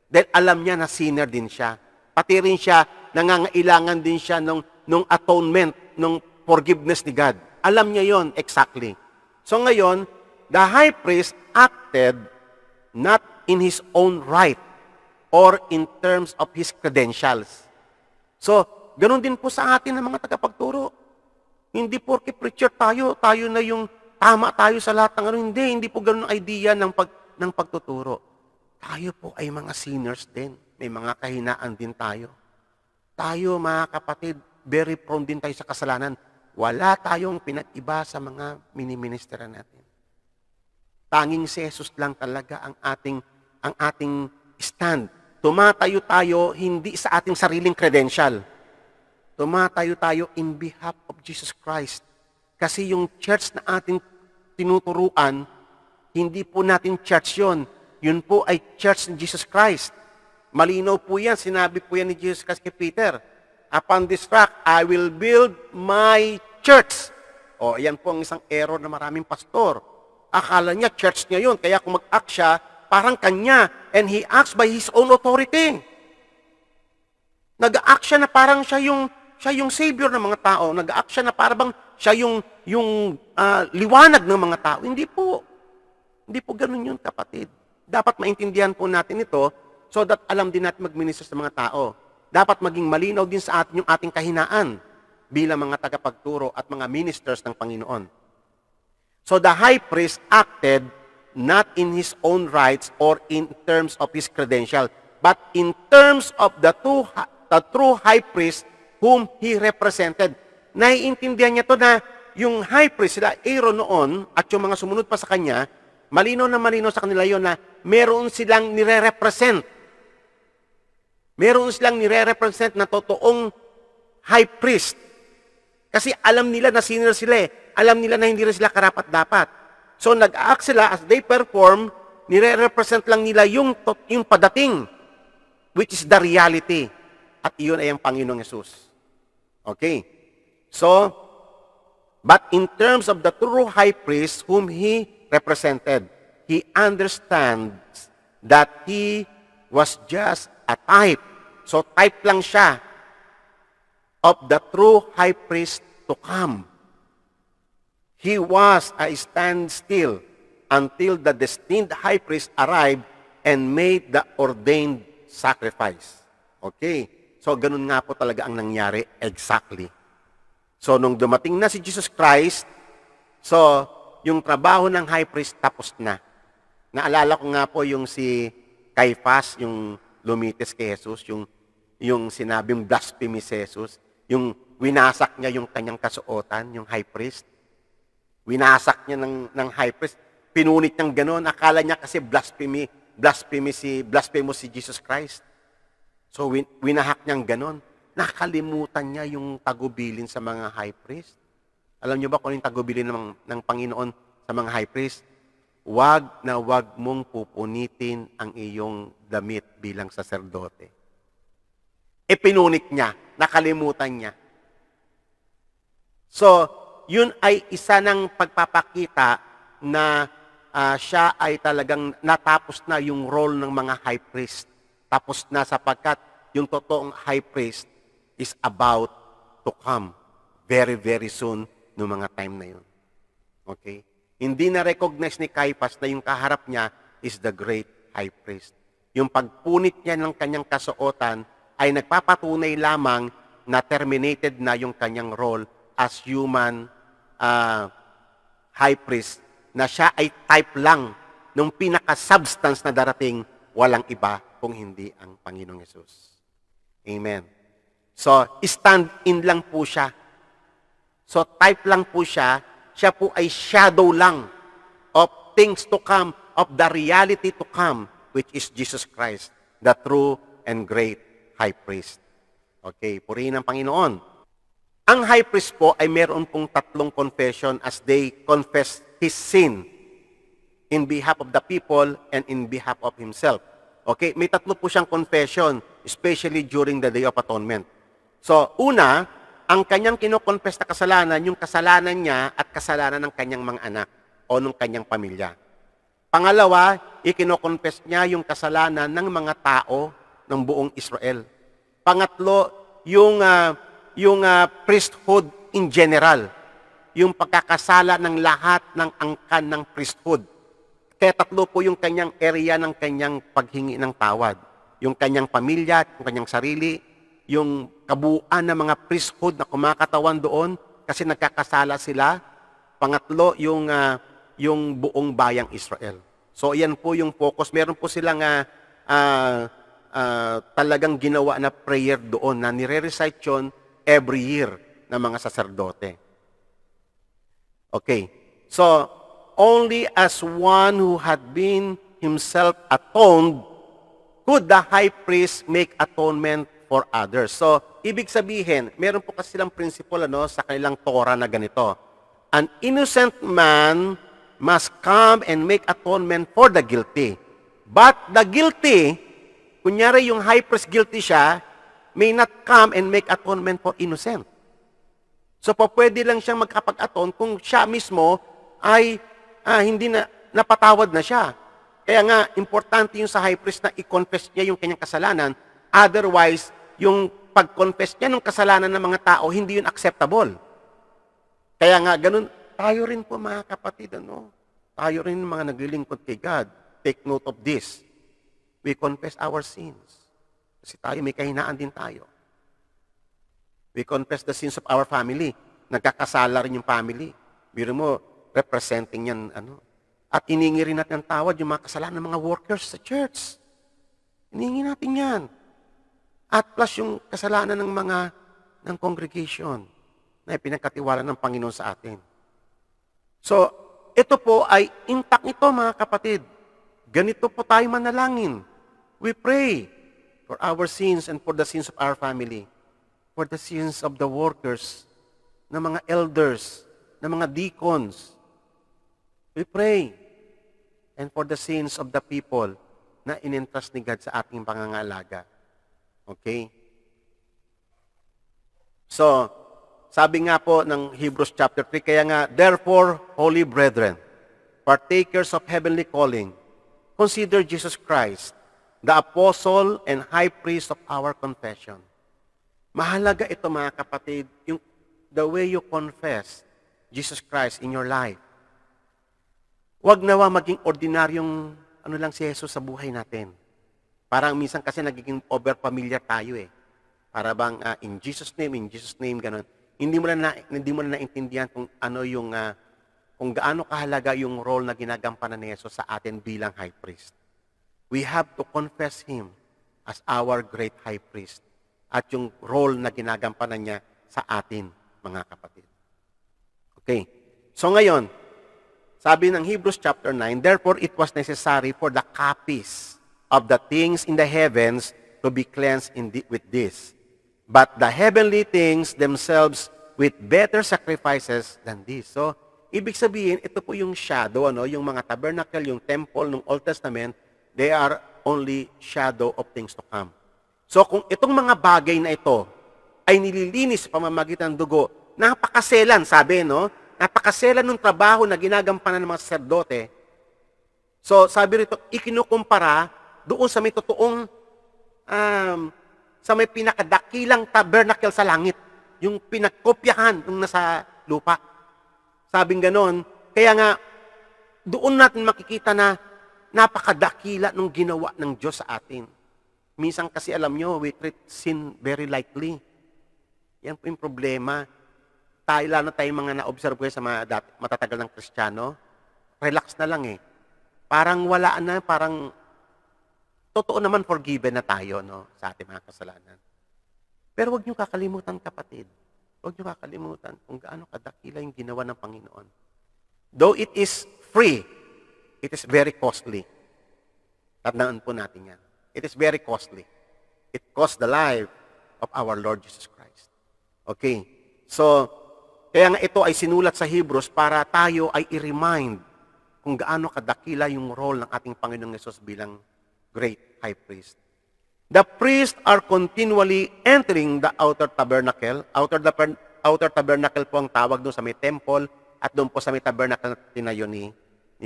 Dahil alam niya na sinner din siya. Pati rin siya, nangangailangan din siya nung atonement, nung forgiveness ni God. Alam niya yon exactly. So ngayon, the high priest acted not in his own right or in terms of his credentials. So, ganun din po sa atin ng mga tagapagturo. Hindi porke preacher tayo na yung tama tayo sa lahat ng ano. Hindi po ganun ang idea ng pagtuturo. Tayo po ay mga sinners din. May mga kahinaan din tayo. Tayo, mga kapatid, very prone din tayo sa kasalanan. Wala tayong pinag-iba sa mga miniministera natin. Tanging si Jesus lang talaga ang ating stand. Tumatayo tayo hindi sa ating sariling credential. Tumatayo tayo in behalf of Jesus Christ. Kasi yung church na ating tinuturuan, hindi po natin church yon. Yun po ay church ni Jesus Christ. Malinaw po yan. Sinabi po yan ni Jesus Christ kay Peter. Upon this rock, I will build my church. O, yan po ang isang error na maraming pastor. Akala niya, church niya yun. Kaya kung mag-act siya, parang kanya. And he acts by his own authority. Nag-act siya na parang siya yung savior ng mga tao. Nag-act siya na parang siya yung liwanag ng mga tao. Hindi po. Hindi po ganun yun, kapatid. Dapat maintindihan po natin ito so that alam din natin mag-minister sa mga tao. Dapat maging malinaw din sa atin yung ating kahinaan bilang mga tagapagturo at mga ministers ng Panginoon. So the high priest acted not in his own rights or in terms of his credential, but in terms of the true high priest whom he represented. Naiintindihan niya to na yung high priest, sila Aaron noon, at yung mga sumunod pa sa kanya, malinaw na malinaw sa kanila yon na meron silang nire-represent. Meron silang nire-represent na totoong high priest. Kasi alam nila na sinner sila eh. Alam nila na hindi rin sila karapat-dapat. So nag-act sila as they perform, nire-represent lang nila yung padating, which is the reality. At iyon ay ang Panginoong Yesus. Okay. So, but in terms of the true high priest whom he represented, he understands that he was just a type. So type lang siya of the true high priest to come. He was a standstill until the destined high priest arrived and made the ordained sacrifice. Okay? So ganun nga po talaga ang nangyari exactly. So nung dumating na si Jesus Christ, so yung trabaho ng high priest tapos na. Naalala ko nga po yung si Caiaphas, yung lumitis kay Jesus, yung sinabing blasphemy si Jesus, yung winasak niya yung kanyang kasuotan, yung high priest. Winasak niya ng high priest. Pinunit niyang gano'n. Akala niya kasi blasphemous si Jesus Christ. So winahak niyang gano'n. Nakalimutan niya yung tagubilin sa mga high priest. Alam niyo ba kung yung tagubilin ng Panginoon sa mga high priest? Wag na wag mong pupunitin ang iyong damit bilang saserdote. Pinunit niya, nakalimutan niya. So, yun ay isa ng pagpapakita na siya ay talagang natapos na yung role ng mga high priest. Tapos na sapagkat yung totoong high priest is about to come very, very soon noong mga time na yun. Okay? Hindi na-recognize ni Caiaphas na yung kaharap niya is the great high priest. Yung pagpunit niya ng kanyang kasuotan ay nagpapatunay lamang na terminated na yung kanyang role as human high priest, na siya ay type lang ng pinaka-substance na darating, walang iba kung hindi ang Panginoong Yesus. Amen. So, stand in lang po siya. So, type lang po siya. Siya po ay shadow lang of things to come, of the reality to come, which is Jesus Christ, the true and great high priest. Okay, purihin ang Panginoon. Ang high priest po ay meron pong tatlong confession as they confess his sin in behalf of the people and in behalf of himself. Okay, may tatlo po siyang confession, especially during the Day of Atonement. So, una, ang kanyang kinokonfess na kasalanan, yung kasalanan niya at kasalanan ng kanyang mga anak o ng kanyang pamilya. Pangalawa, ikinoconfess niya yung kasalanan ng mga tao ng buong Israel. Pangatlo, yung priesthood in general. Yung pagkakasala ng lahat ng angkan ng priesthood. Kaya tatlo po yung kanyang area ng kanyang paghingi ng tawad. Yung kanyang pamilya, yung kanyang sarili, yung kabuuan ng mga priesthood na kumakatawan doon kasi nagkakasala sila. Pangatlo, yung buong bayang Israel. So, yan po yung focus. Meron po silang talagang ginawa na prayer doon na nire-recite yun every year ng mga saserdote. Okay. So, only as one who had been himself atoned could the high priest make atonement for others. So, ibig sabihin, meron po kasi silang principle sa kanilang Torah na ganito. An innocent man must come and make atonement for the guilty. But the guilty, kunyari yung high priest guilty siya, may not come and make atonement for innocent. So, pwede lang siyang magkapag-aton kung siya mismo ay hindi na napatawad na siya. Kaya nga, importante yung sa high priest na i-confess niya yung kanyang kasalanan. Otherwise, yung pag-confess niya ng kasalanan ng mga tao, hindi yun acceptable. Kaya nga, ganun, tayo rin po mga kapatid, tayo rin mga naglilingkod kay God. Take note of this. We confess our sins. Kasi tayo, may kahinaan din tayo. We confess the sins of our family. Nagkakasala rin yung family. Biro mo, representing yan, At iningi rin natin ang tawad yung mga kasalanan ng mga workers sa church. Iningi natin yan. At plus yung kasalanan ng congregation na ipinagkatiwala ng Panginoon sa atin. So, ito po ay intact ito mga kapatid. Ganito po tayo manalangin. We pray for our sins and for the sins of our family. For the sins of the workers, ng mga elders, ng mga deacons. We pray. And for the sins of the people na inintrust ni God sa ating pangangalaga. Okay? So, sabi nga po ng Hebrews chapter 3, kaya nga, therefore, holy brethren, partakers of heavenly calling, consider Jesus Christ, the apostle and high priest of our confession. Mahalaga ito mga kapatid, yung the way you confess Jesus Christ in your life. Huwag nawa maging ordinaryong lang si Jesus sa buhay natin. Parang minsan kasi nagiging over-familiar tayo Para bang in Jesus' name, ganun. Hindi mo na naintindihan kung kung gaano kahalaga yung role na ginagampanan ni Jesus sa atin bilang high priest. We have to confess Him as our great high priest. At yung role na ginagampanan niya sa atin, mga kapatid. Okay. So ngayon, sabi ng Hebrews chapter 9, therefore it was necessary for the copies of the things in the heavens to be cleansed with this. But the heavenly things themselves with better sacrifices than this. So, ibig sabihin, ito po yung shadow, yung mga tabernacle, yung temple ng Old Testament, they are only shadow of things to come. So kung itong mga bagay na ito ay nililinis sa pamamagitan ng dugo, napakaselan, sabi, napakaselan ng trabaho na ginagampanan ng mga saserdote. So sabi rito, ikinukumpara doon sa may totoong, sa may pinakadakilang tabernacle sa langit, yung pinagkopyahan ng nasa lupa. Sabing ganon, kaya nga, doon natin makikita na napakadakila ng ginawa ng Diyos sa atin. Minsan kasi alam nyo, we treat sin very lightly. Yan po yung problema. Lalo tayong mga na-observe ko sa mga matatagal ng Kristiyano, relax na lang Parang wala na, parang totoo naman forgiven na tayo sa ating mga kasalanan. Pero huwag nyo kakalimutan kapatid. Huwag nyo kakalimutan kung gaano kadakila yung ginawa ng Panginoon. Though it is free, it is very costly. Tandaan po natin yan. It is very costly. It cost the life of our Lord Jesus Christ. Okay. So, kaya nga ito ay sinulat sa Hebrews para tayo ay i-remind kung gaano kadakila yung role ng ating Panginoong Yesus bilang great high priest. The priests are continually entering the outer tabernacle. Outer tabernacle po ang tawag doon sa may temple at doon po sa may tabernacle na tinayo ni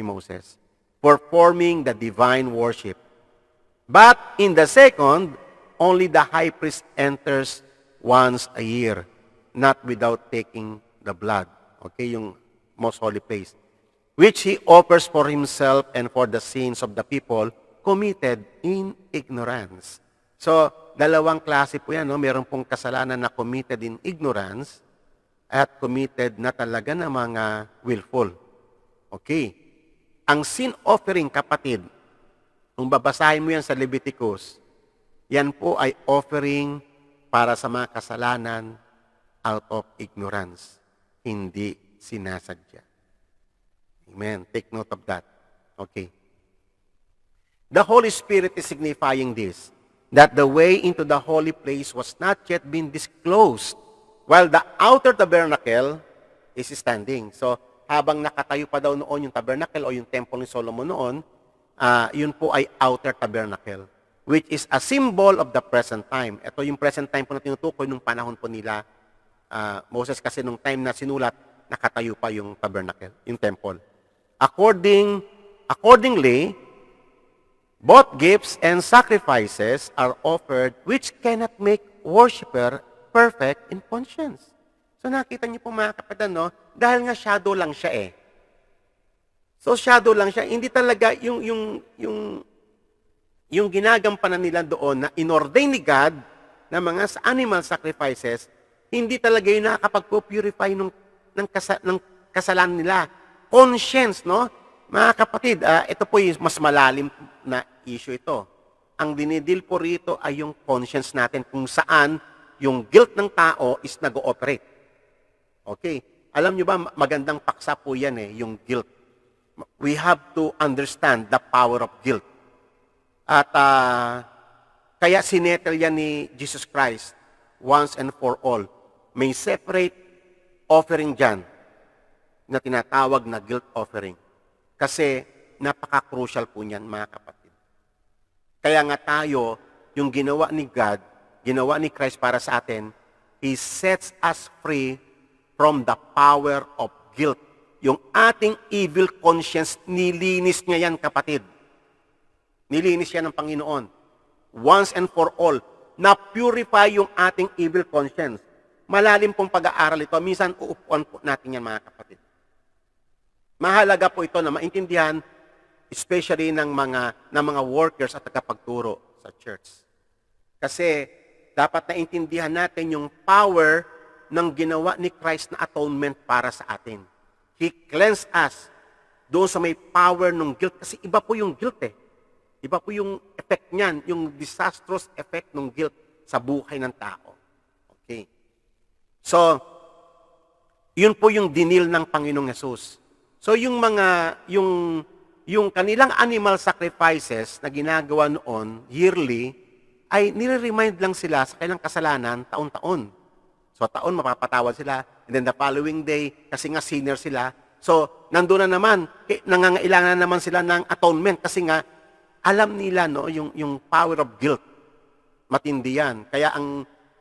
Moses. performing the divine worship. But in the second, only the high priest enters once a year, not without taking the blood. Okay, yung most holy place, which he offers for himself and for the sins of the people committed in ignorance. So, dalawang klase po yan, no? Meron pong kasalanan na committed in ignorance at committed na talaga na mga willful. Okay. Ang sin offering, kapatid, kung babasahin mo yan sa Leviticus, yan po ay offering para sa mga kasalanan out of ignorance, hindi sinasadya. Amen. Take note of that. Okay. The Holy Spirit is signifying this, that the way into the holy place was not yet been disclosed, while the outer tabernacle is standing. So, habang nakatayo pa daw noon yung tabernacle o yung temple ni Solomon noon, yun po ay outer tabernacle, which is a symbol of the present time. Ito yung present time po na tinutukoy nung panahon po nila Moses, kasi nung time na sinulat, nakatayo pa yung tabernacle, yung temple. Accordingly, both gifts and sacrifices are offered which cannot make worshiper perfect in conscience. So nakita niyo po mga kapatid, no? Dahil nga shadow lang siya eh. So shadow lang siya, hindi talaga yung ginagampanan nila doon na inordain ni God na mga animal sacrifices, hindi talaga yung nakakapag-purify ng kasalanan nila. Conscience, no? Mga kapatid, ito po yung mas malalim na issue ito. Ang dinidil po rito ay yung conscience natin, kung saan yung guilt ng tao is nag-ooperate. Okay. Alam nyo ba, magandang paksa po yan eh, yung guilt. We have to understand the power of guilt. At kaya sinettle yan ni Jesus Christ once and for all. May separate offering dyan na tinatawag na guilt offering. Kasi napaka-crucial po niyan, mga kapatid. Kaya nga tayo, yung ginawa ni God, ginawa ni Christ para sa atin, He sets us free from the power of guilt. Yung ating evil conscience, nilinis niya yan, kapatid. Nilinis yan ng Panginoon. Once and for all, na-purify yung ating evil conscience. Malalim pong pag-aaral ito. Minsan, uupuan po natin yan, mga kapatid. Mahalaga po ito na maintindihan, especially ng mga workers at tagapagturo sa church. Kasi, dapat naintindihan natin yung power ng ginawa ni Christ na atonement para sa atin. He cleansed us doon sa may power ng guilt. Kasi iba po yung guilt eh. Iba po yung effect niyan, yung disastrous effect ng guilt sa buhay ng tao. Okay. So, yun po yung dinil ng Panginoong Yesus. So, yung kanilang animal sacrifices na ginagawa noon, yearly, ay nire-remind lang sila sa kanilang kasalanan taon-taon. So, taon mapapatawad sila. And then the following day, kasi nga sinner sila. So, nandun na naman, nangangailangan na naman sila ng atonement. Kasi nga, alam nila, no, yung power of guilt. Matindi yan. Kaya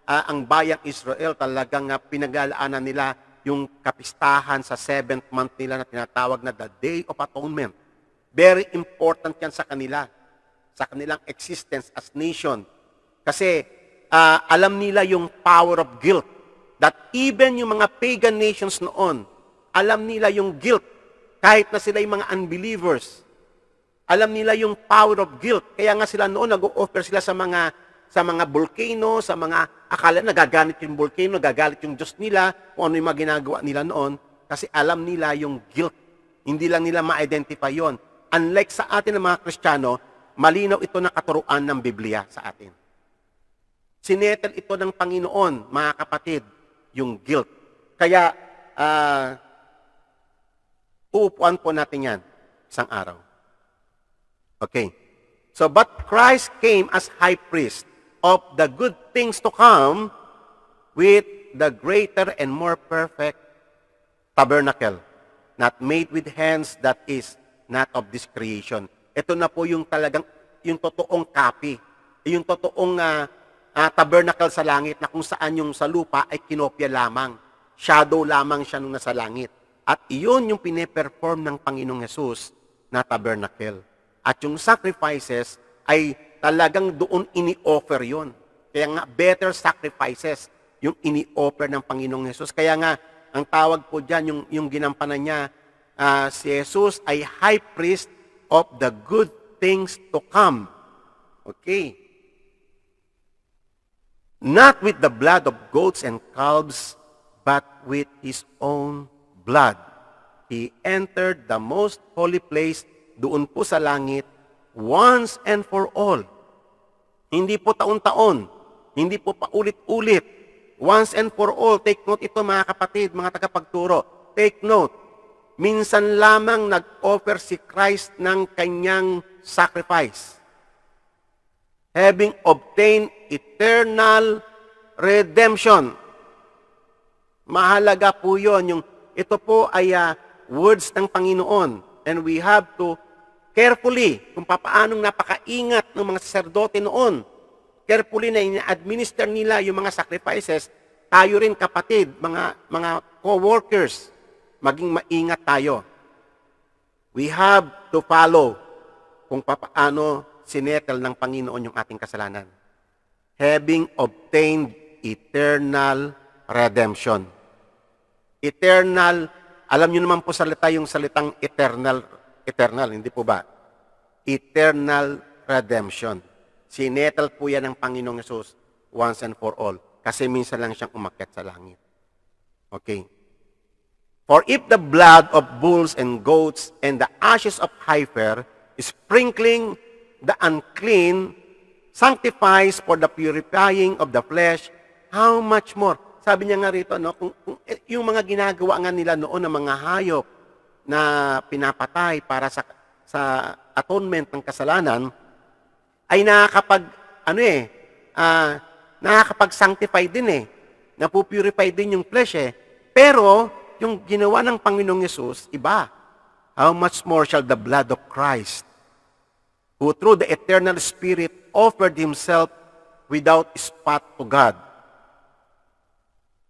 ang bayang Israel talagang pinag-alaanan nila yung kapistahan sa 7th month nila na tinatawag na the Day of Atonement. Very important yan sa kanila. Sa kanilang existence as nation. Kasi alam nila yung power of guilt. That even yung mga pagan nations noon, alam nila yung guilt, kahit na sila yung mga unbelievers. Alam nila yung power of guilt. Kaya nga sila noon, nag-o-offer sila sa mga volcano, sa mga, akala nagaganit yung volcano, nagagalit yung Diyos nila, kung ano yung mga ginagawa nila noon, kasi alam nila yung guilt. Hindi lang nila ma-identify yon. Unlike sa atin ng mga Kristiyano, malinaw ito na katuruan ng Biblia sa atin. Sinettle ito ng Panginoon, mga kapatid, yung guilt. Kaya, uupuan po natin yan isang araw. Okay. So, but Christ came as high priest of the good things to come with the greater and more perfect tabernacle, not made with hands, that is not of this creation. Ito na po yung talagang, yung totoong copy, yung totoong tabernacle sa langit na kung saan yung sa lupa ay kinopya lamang. Shadow lamang siya nung nasa langit. At iyon yung pine-perform ng Panginoong Yesus na tabernacle. At yung sacrifices ay talagang doon ini-offer yon. Kaya nga, better sacrifices yung ini-offer ng Panginoong Hesus. Kaya nga, ang tawag po dyan, yung ginampanan niya, si Jesus ay high priest of the good things to come. Okay. Not with the blood of goats and calves, but with His own blood. He entered the most holy place doon po sa langit once and for all. Hindi po taon-taon, hindi po paulit-ulit. Once and for all, take note ito mga kapatid, mga tagapagturo. Take note, minsan lamang nag-offer si Christ ng kanyang sacrifice. Having obtained eternal redemption. Mahalaga po yun. Ito po ay words ng Panginoon. And we have to carefully, kung papaanong napakaingat ng mga saserdote noon, carefully na ina-administer nila yung mga sacrifices, tayo rin kapatid, mga co-workers, maging maingat tayo. We have to follow kung papaano sinettle ng Panginoon yung ating kasalanan. Having obtained eternal redemption. Eternal, alam nyo naman po yung salitang eternal, hindi po ba? Eternal redemption. Sinettle po yan ng Panginoong Hesus once and for all. Kasi minsan lang siyang umakyat sa langit. Okay. For if the blood of bulls and goats and the ashes of heifer sprinkling the unclean sanctifies for the purifying of the flesh, how much more? Sabi niya nga rito, no, kung yung mga ginagawa nga nila noon ng mga hayop na pinapatay para sa atonement ng kasalanan, ay nakakapag-sanctify din napupurify din yung flesh Pero, yung ginawa ng Panginoong Yesus, iba. How much more shall the blood of Christ, who through the eternal Spirit offered Himself without spot to God,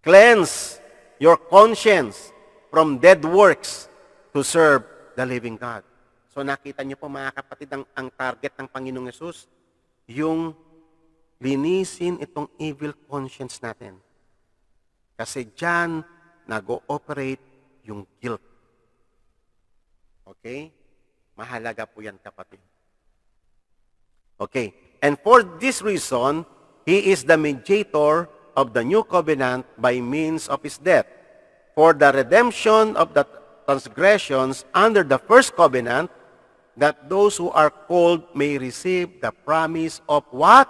cleanse your conscience from dead works to serve the living God. So nakita niyo po mga kapatid, ang target ng Panginoong Yesus, yung linisin itong evil conscience natin. Kasi dyan nag-ooperate yung guilt. Okay? Mahalaga po yan kapatid. Okay. And for this reason, He is the mediator of the new covenant by means of His death. For the redemption of the transgressions under the first covenant, that those who are called may receive the promise of what?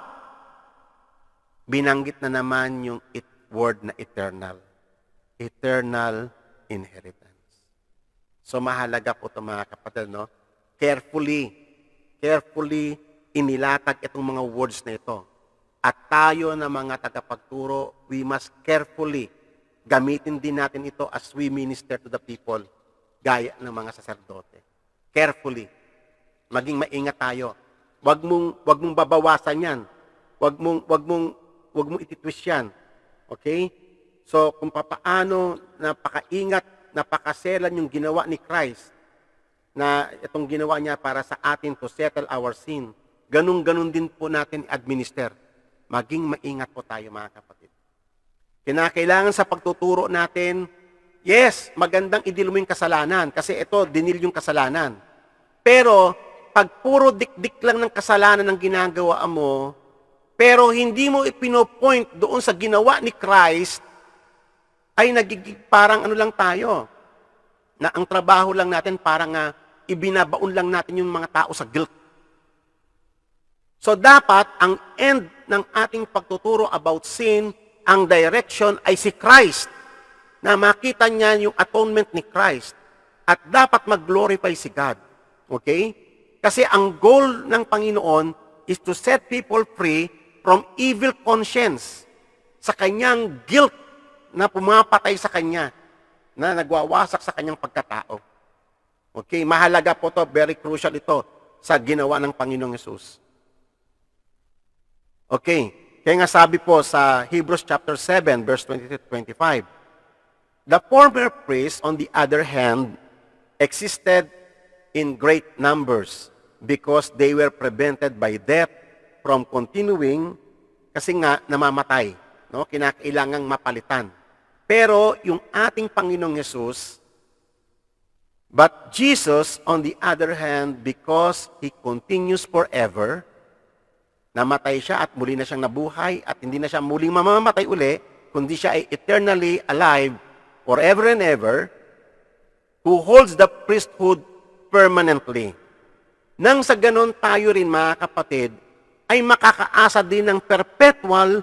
Binanggit na naman yung word na eternal. Eternal inheritance. So mahalaga po ito mga kapatid, no? Carefully inilatag itong mga words na ito. At tayo na mga tagapagturo, we must carefully gamitin din natin ito as we minister to the people, gaya ng mga saserdote. Carefully. Maging maingat tayo. Wag mong babawasan yan. Wag mong ititwist yan. Okay? So, kung papaano napakaingat, napakaselan yung ginawa ni Christ, na itong ginawa niya para sa atin to settle our sin, ganun din po natin administer. Maging maingat po tayo mga kapatid. Kinakailangan sa pagtuturo natin, yes, magandang idil mo yung kasalanan kasi ito, dinil yung kasalanan. Pero, pag puro dikdik lang ng kasalanan ang ginagawa mo, pero hindi mo ipinopoint doon sa ginawa ni Christ, ay nagiging parang ano lang tayo, na ang trabaho lang natin parang ibinabaon lang natin yung mga tao sa guilt. So dapat, ang end ng ating pagtuturo about sin, ang direction ay si Christ, na makita niya yung atonement ni Christ, at dapat mag-glorify si God. Okay? Kasi ang goal ng Panginoon is to set people free from evil conscience, sa kanyang guilt na pumapatay sa kanya, na nagwawasak sa kanyang pagkatao. Okay? Mahalaga po to, very crucial ito sa ginawa ng Panginoong Yesus. Okay, kaya nga sabi po sa Hebrews chapter 7, verse 20-25, the former priest, on the other hand, existed in great numbers because they were prevented by death from continuing kasi nga namamatay, no? Kinakailangang mapalitan. Pero yung ating Panginoong Hesus, but Jesus, on the other hand, because He continues forever, namatay siya at muli na siyang nabuhay at hindi na siya muling mamamatay uli, kundi siya ay eternally alive forever and ever, who holds the priesthood permanently. Nang sa ganon tayo rin, mga kapatid, ay makakaasa din ng perpetual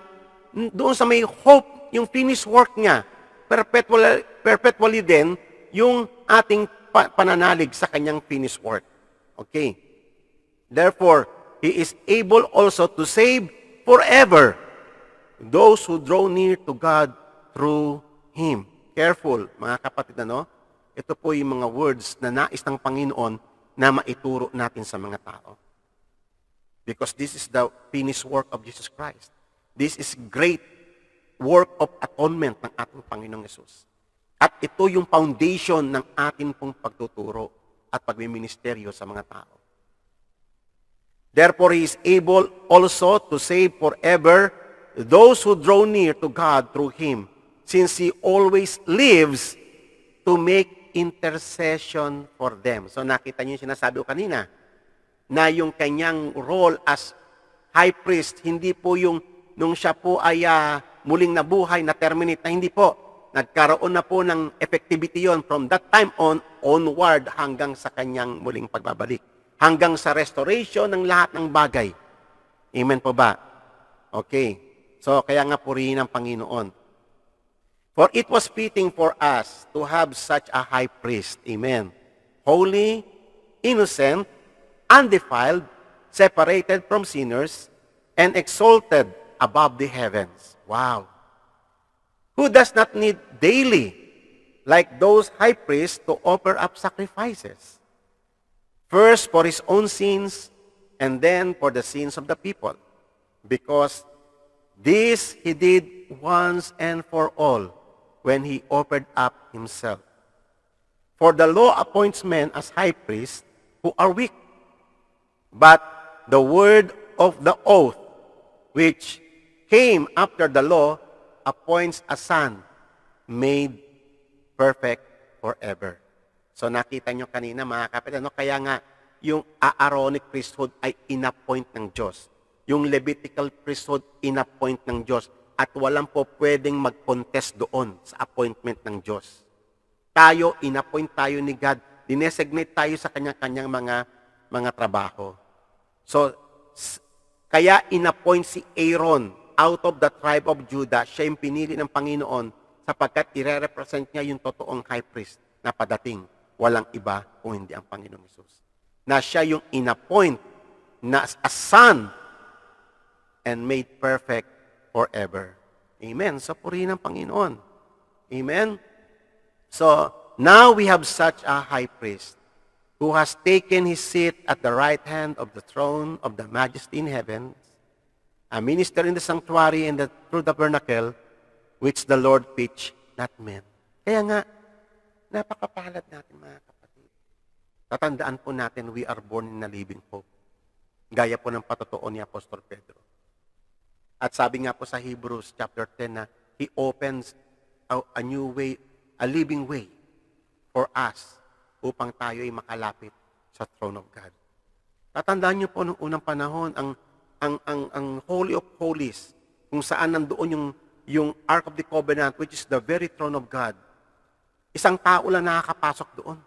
doon sa may hope, yung finished work niya. Perpetually din yung ating pananalig sa kanyang finished work. Okay. Therefore, He is able also to save forever those who draw near to God through Him. Careful, mga kapatid, ano? Ito po yung mga words na nais ng Panginoon na maituro natin sa mga tao. Because this is the finished work of Jesus Christ. This is great work of atonement ng ating Panginoong Yesus. At ito yung foundation ng ating pong pagtuturo at pagmiministeryo sa mga tao. Therefore, He is able also to save forever those who draw near to God through Him, since He always lives to make intercession for them. So nakita niyo yung sinasabi ko kanina, na yung kanyang role as high priest, hindi po yung nung siya po ay muling nabuhay, na-terminate na, hindi po. Nagkaroon na po ng effectivity yon from that time onward hanggang sa kanyang muling pagbabalik. Hanggang sa restoration ng lahat ng bagay. Amen po ba? Okay. So, kaya nga purihin ang Panginoon. For it was fitting for us to have such a high priest. Amen. Holy, innocent, undefiled, separated from sinners, and exalted above the heavens. Wow. Who does not need daily, like those high priests, to offer up sacrifices? First for his own sins, and then for the sins of the people. Because this he did once and for all when he offered up himself. For the law appoints men as high priests who are weak. But the word of the oath, which came after the law, appoints a son made perfect forever. So nakita nyo kanina, mga kapatid, kaya nga yung Aaronic priesthood ay inappoint ng Diyos. Yung Levitical priesthood, inappoint ng Diyos. At walang po pwedeng mag-contest doon sa appointment ng Diyos. Tayo, inappoint tayo ni God. Dinesignate tayo sa kanya-kanyang mga trabaho. So, kaya inappoint si Aaron out of the tribe of Judah. Siya yung pinili ng Panginoon sapagkat ire-represent niya yung totoong high priest na padating. Walang iba kung hindi ang Panginoong Hesus. Na siya yung inappoint na a son and made perfect forever. Amen. So, purihin ang Panginoon. Amen. So, now we have such a high priest who has taken his seat at the right hand of the throne of the majesty in heaven, a minister in the sanctuary and the true tabernacle, which the Lord pitched, not men. Kaya nga, napakapalad natin, mga kapatid. Tatandaan po natin, we are born in a living hope. Gaya po ng patotoo ni Apostol Pedro. At sabi nga po sa Hebrews chapter 10 na, He opens a new way, a living way for us upang tayo ay makalapit sa throne of God. Tatandaan niyo po noong unang panahon, ang Holy of Holies, kung saan nandoon yung Ark of the Covenant, which is the very throne of God. Isang tao lang nakakapasok doon.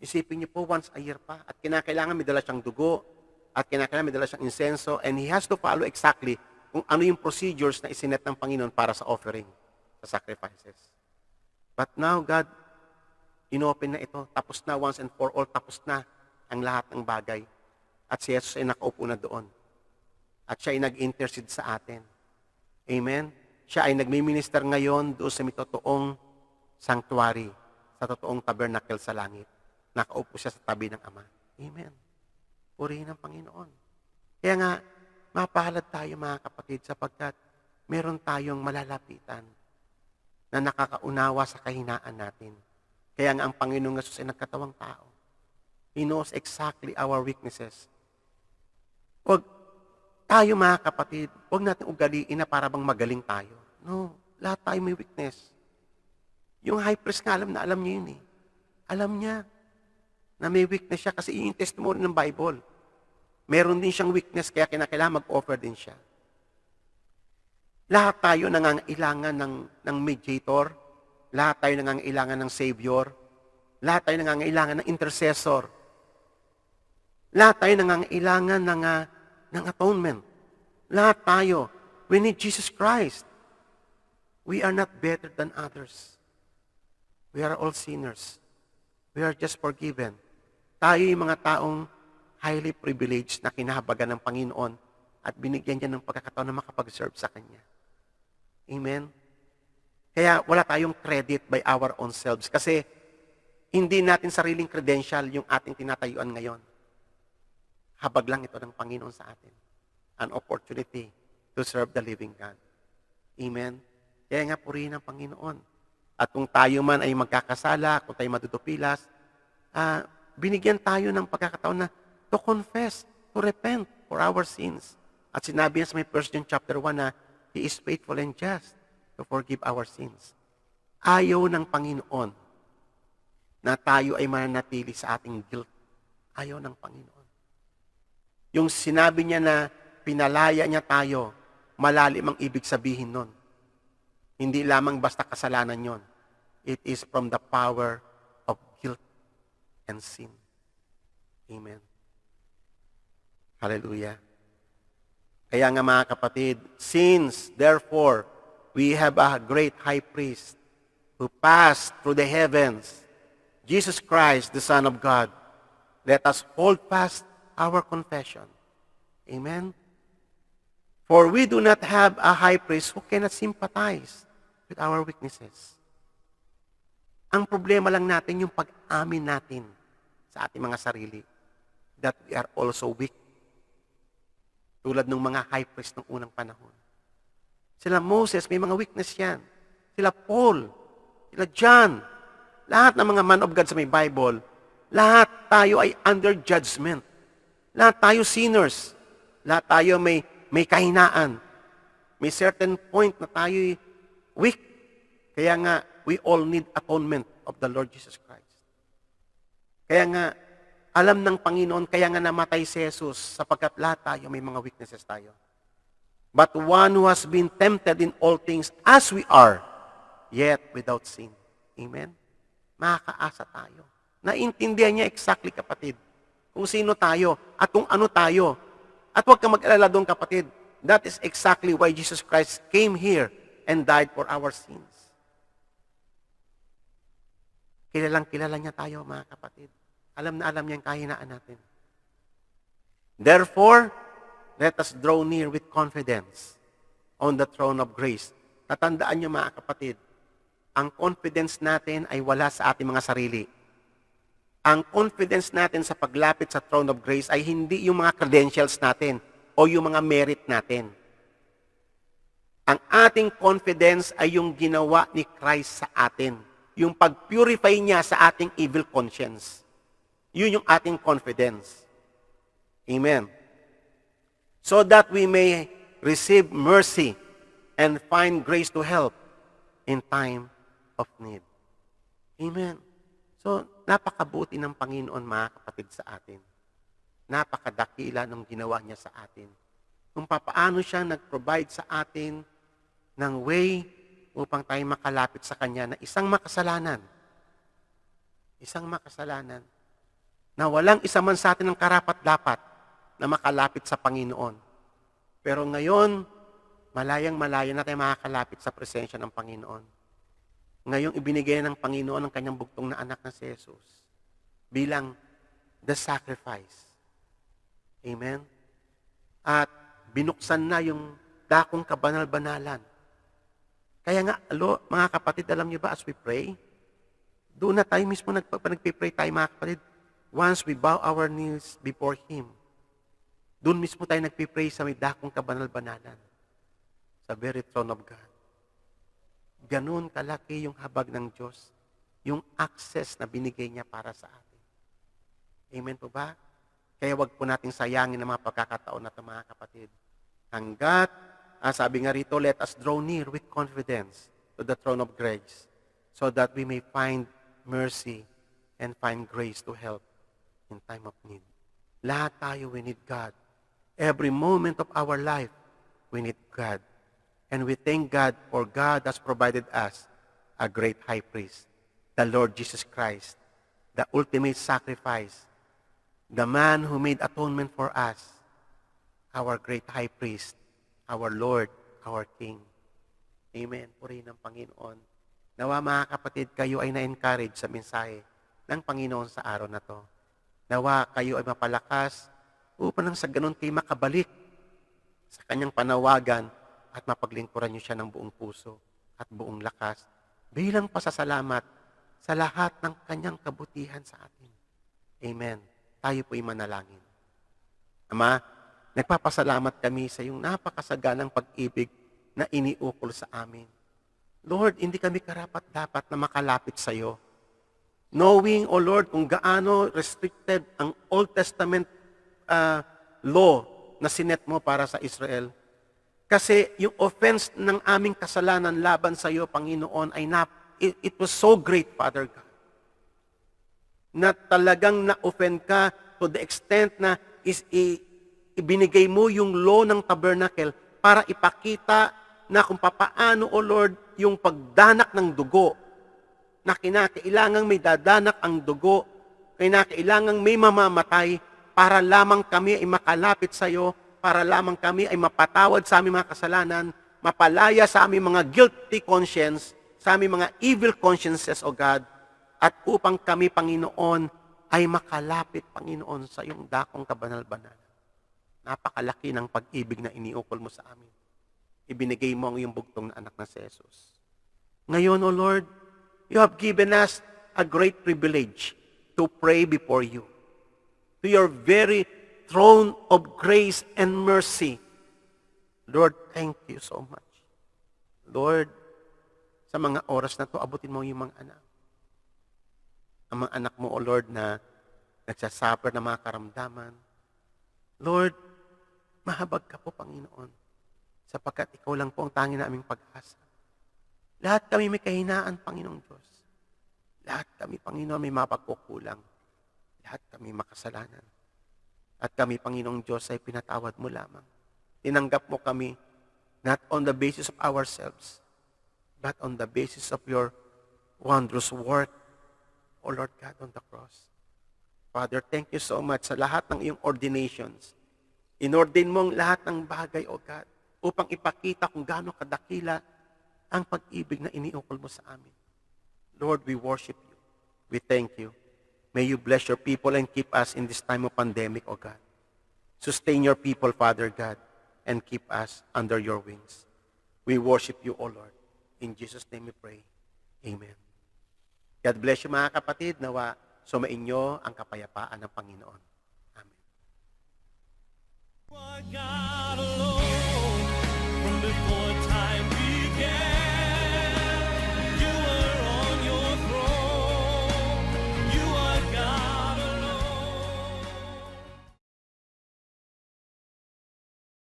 Isipin niyo po, once a year pa. At kinakailangan may dala siyang dugo, at kinakailangan may dala siyang insenso, and he has to follow exactly kung ano yung procedures na isinet ng Panginoon para sa offering, sa sacrifices. But now, God, inopen na ito. Tapos na once and for all. Tapos na ang lahat ng bagay. At si Jesus ay nakaupo na doon. At siya ay nag-intercede sa atin. Amen? Siya ay nagmi-minister ngayon doon sa may totoong sanctuary, sa totoong tabernacle sa langit. Nakaupo siya sa tabi ng Ama. Amen. Purihin ang Panginoon. Kaya nga, mapalad tayo, mga kapatid, sapagkat meron tayong malalapitan na nakakaunawa sa kahinaan natin. Kaya nga ang Panginoong Yesus ay nagkatawang tao. He knows exactly our weaknesses. Huwag tayo mga kapatid, huwag natin ugaliin na para bang magaling tayo. No, lahat tayo may weakness. Yung high priest nga alam na alam niya yun eh. Alam niya na may weakness siya kasi yun yung testimony ng Bible. Meron din siyang weakness kaya kinakailangan mag-offer din siya. Lahat tayo nangangailangan ng mediator. Lahat tayo nangangailangan ng savior. Lahat tayo nangangailangan ng intercessor. Lahat tayo nangangailangan ng atonement. Lahat tayo. We need Jesus Christ. We are not better than others. We are all sinners. We are just forgiven. Tayo yung mga taong highly privileged na kinahabagan ng Panginoon at binigyan niya ng pagkakataon na makapag-serve sa Kanya. Amen? Kaya wala tayong credit by our own selves kasi hindi natin sariling credential yung ating tinatayuan ngayon. Habag lang ito ng Panginoon sa atin. An opportunity to serve the living God. Amen? Kaya nga purihin ang Panginoon. At kung tayo man ay magkakasala, kung tayo madudupilas, binigyan tayo ng pagkakataon na to confess, to repent for our sins. At sinabi niya sa may 1 John chapter 1 na He is faithful and just to forgive our sins. Ayaw ng Panginoon na tayo ay mananatili sa ating guilt. Ayaw ng Panginoon. Yung sinabi niya na pinalaya niya tayo, malalim ang ibig sabihin nun. Hindi lamang basta kasalanan yon. It is from the power of guilt and sin. Amen. Hallelujah. Kaya nga mga kapatid, since therefore we have a great high priest who passed through the heavens, Jesus Christ, the Son of God, let us hold fast our confession. Amen. For we do not have a high priest who cannot sympathize with our weaknesses. Ang problema lang natin yung pag-amin natin sa ating mga sarili that we are also weak. Tulad ng mga high priest ng unang panahon. Sila Moses, may mga weakness yan. Sila Paul, sila John, lahat ng mga man of God sa may Bible, lahat tayo ay under judgment. Lahat tayo sinners. Lahat tayo may kahinaan. May certain point na tayo weak. Kaya nga, we all need atonement of the Lord Jesus Christ. Kaya nga, alam ng Panginoon, kaya nga namatay si Jesus sapagkat lahat tayo may mga weaknesses tayo. But one who has been tempted in all things as we are, yet without sin. Amen? Makakaasa tayo. Naintindihan niya exactly, kapatid, kung sino tayo at kung ano tayo. At huwag kang mag-alala doon, kapatid. That is exactly why Jesus Christ came here and died for our sins. Kilalang kilala niya tayo, mga kapatid. Alam na alam niya ang kahinaan natin. Therefore, let us draw near with confidence on the throne of grace. Tatandaan niyo, mga kapatid, ang confidence natin ay wala sa ating mga sarili. Ang confidence natin sa paglapit sa throne of grace ay hindi yung mga credentials natin o yung mga merit natin. Ang ating confidence ay yung ginawa ni Christ sa atin. Yung pag-purify niya sa ating evil conscience. Yun yung ating confidence. Amen. So that we may receive mercy and find grace to help in time of need. Amen. So, napakabuti ng Panginoon, mga kapatid, sa atin. Napakadakila ng ginawa niya sa atin. Kung papaano siya nag-provide sa atin ng way upang tayo makalapit sa Kanya na isang makasalanan. Isang makasalanan na walang isa man sa atin ng karapat-dapat na makalapit sa Panginoon. Pero ngayon, malayang-malaya na tayo makakalapit sa presensya ng Panginoon. Ngayong ibinigay ng Panginoon ang kanyang bugtong na anak na si Jesus bilang the sacrifice. Amen? At binuksan na yung dakong kabanal-banalan. Kaya nga, mga kapatid, alam niyo ba, as we pray, doon na tayo mismo nagpipray tayo, mga kapatid. Once we bow our knees before Him, doon mismo tayo nagpipray sa may dakong kabanal-banalan, sa very throne of God. Ganun kalaki yung habag ng Diyos, yung access na binigay niya para sa atin. Amen po ba? Kaya wag po nating sayangin ang mga pagkakataon na ito, mga kapatid. Hanggat, sabi nga rito, let us draw near with confidence to the throne of grace so that we may find mercy and find grace to help in time of need. Lahat tayo, we need God. Every moment of our life, we need God. And we thank God for God has provided us a great high priest, the Lord Jesus Christ, the ultimate sacrifice, the man who made atonement for us, our great high priest, our Lord, our King. Amen. Purihin ng Panginoon. Nawa mga kapatid, kayo ay na-encourage sa mensahe ng Panginoon sa araw na to. Nawa kayo ay mapalakas upang nang sa ganun kayo makabalik sa kanyang panawagan at mapaglingkuran niyo siya ng buong puso at buong lakas bilang pasasalamat sa lahat ng kanyang kabutihan sa atin. Amen. Tayo po'y manalangin. Ama, nagpapasalamat kami sa iyong napakasaganang pag-ibig na iniukol sa amin. Lord, hindi kami karapat-dapat na makalapit sa iyo. Knowing, O Lord, kung gaano restricted ang Old Testament law na sinet mo para sa Israel. Kasi yung offense ng aming kasalanan laban sa iyo, Panginoon, ay it was so great, Father God, na talagang na-offend ka to the extent na ibinigay mo yung law ng tabernacle para ipakita na kung papaano, O Lord, yung pagdanak ng dugo, na kinakailangang may dadanak ang dugo, kinakailangang may mamamatay para lamang kami ay makalapit sa iyo, para lamang kami ay mapatawad sa aming mga kasalanan, mapalaya sa aming mga guilty conscience, sa aming mga evil consciences, O God, at upang kami, Panginoon, ay makalapit, Panginoon, sa iyong dakong kabanal-banal. Napakalaki ng pag-ibig na iniukol mo sa amin. Ibinigay mo ang iyong bugtong na anak na si Jesus. Ngayon, O Lord, you have given us a great privilege to pray before you, to your very throne of grace and mercy. Lord, thank you so much. Lord, sa mga oras na to, abutin mo yung mga anak. Ang mga anak mo, O Lord, na nagsasuffer ng mga karamdaman. Lord, mahabag ka po, Panginoon, sapagkat ikaw lang po ang tanging naming pag-asa. Lahat kami may kahinaan, Panginoong Diyos. Lahat kami, Panginoon, may mapagkukulang. Lahat kami makasalanan. At kami, Panginoong Diyos, ay pinatawad mo lamang. Tinanggap mo kami not on the basis of ourselves, but on the basis of your wondrous work, O Lord God, on the cross. Father, thank you so much sa lahat ng iyong ordinations. Inordin mo ang lahat ng bagay, O God, upang ipakita kung gaano kadakila ang pag-ibig na iniukol mo sa amin. Lord, we worship you. We thank you. May you bless your people and keep us in this time of pandemic, O God. Sustain your people, Father God, and keep us under your wings. We worship you, O Lord. In Jesus' name we pray. Amen. God bless you, mga kapatid. Nawa sumainyo ang kapayapaan ng Panginoon. Amen.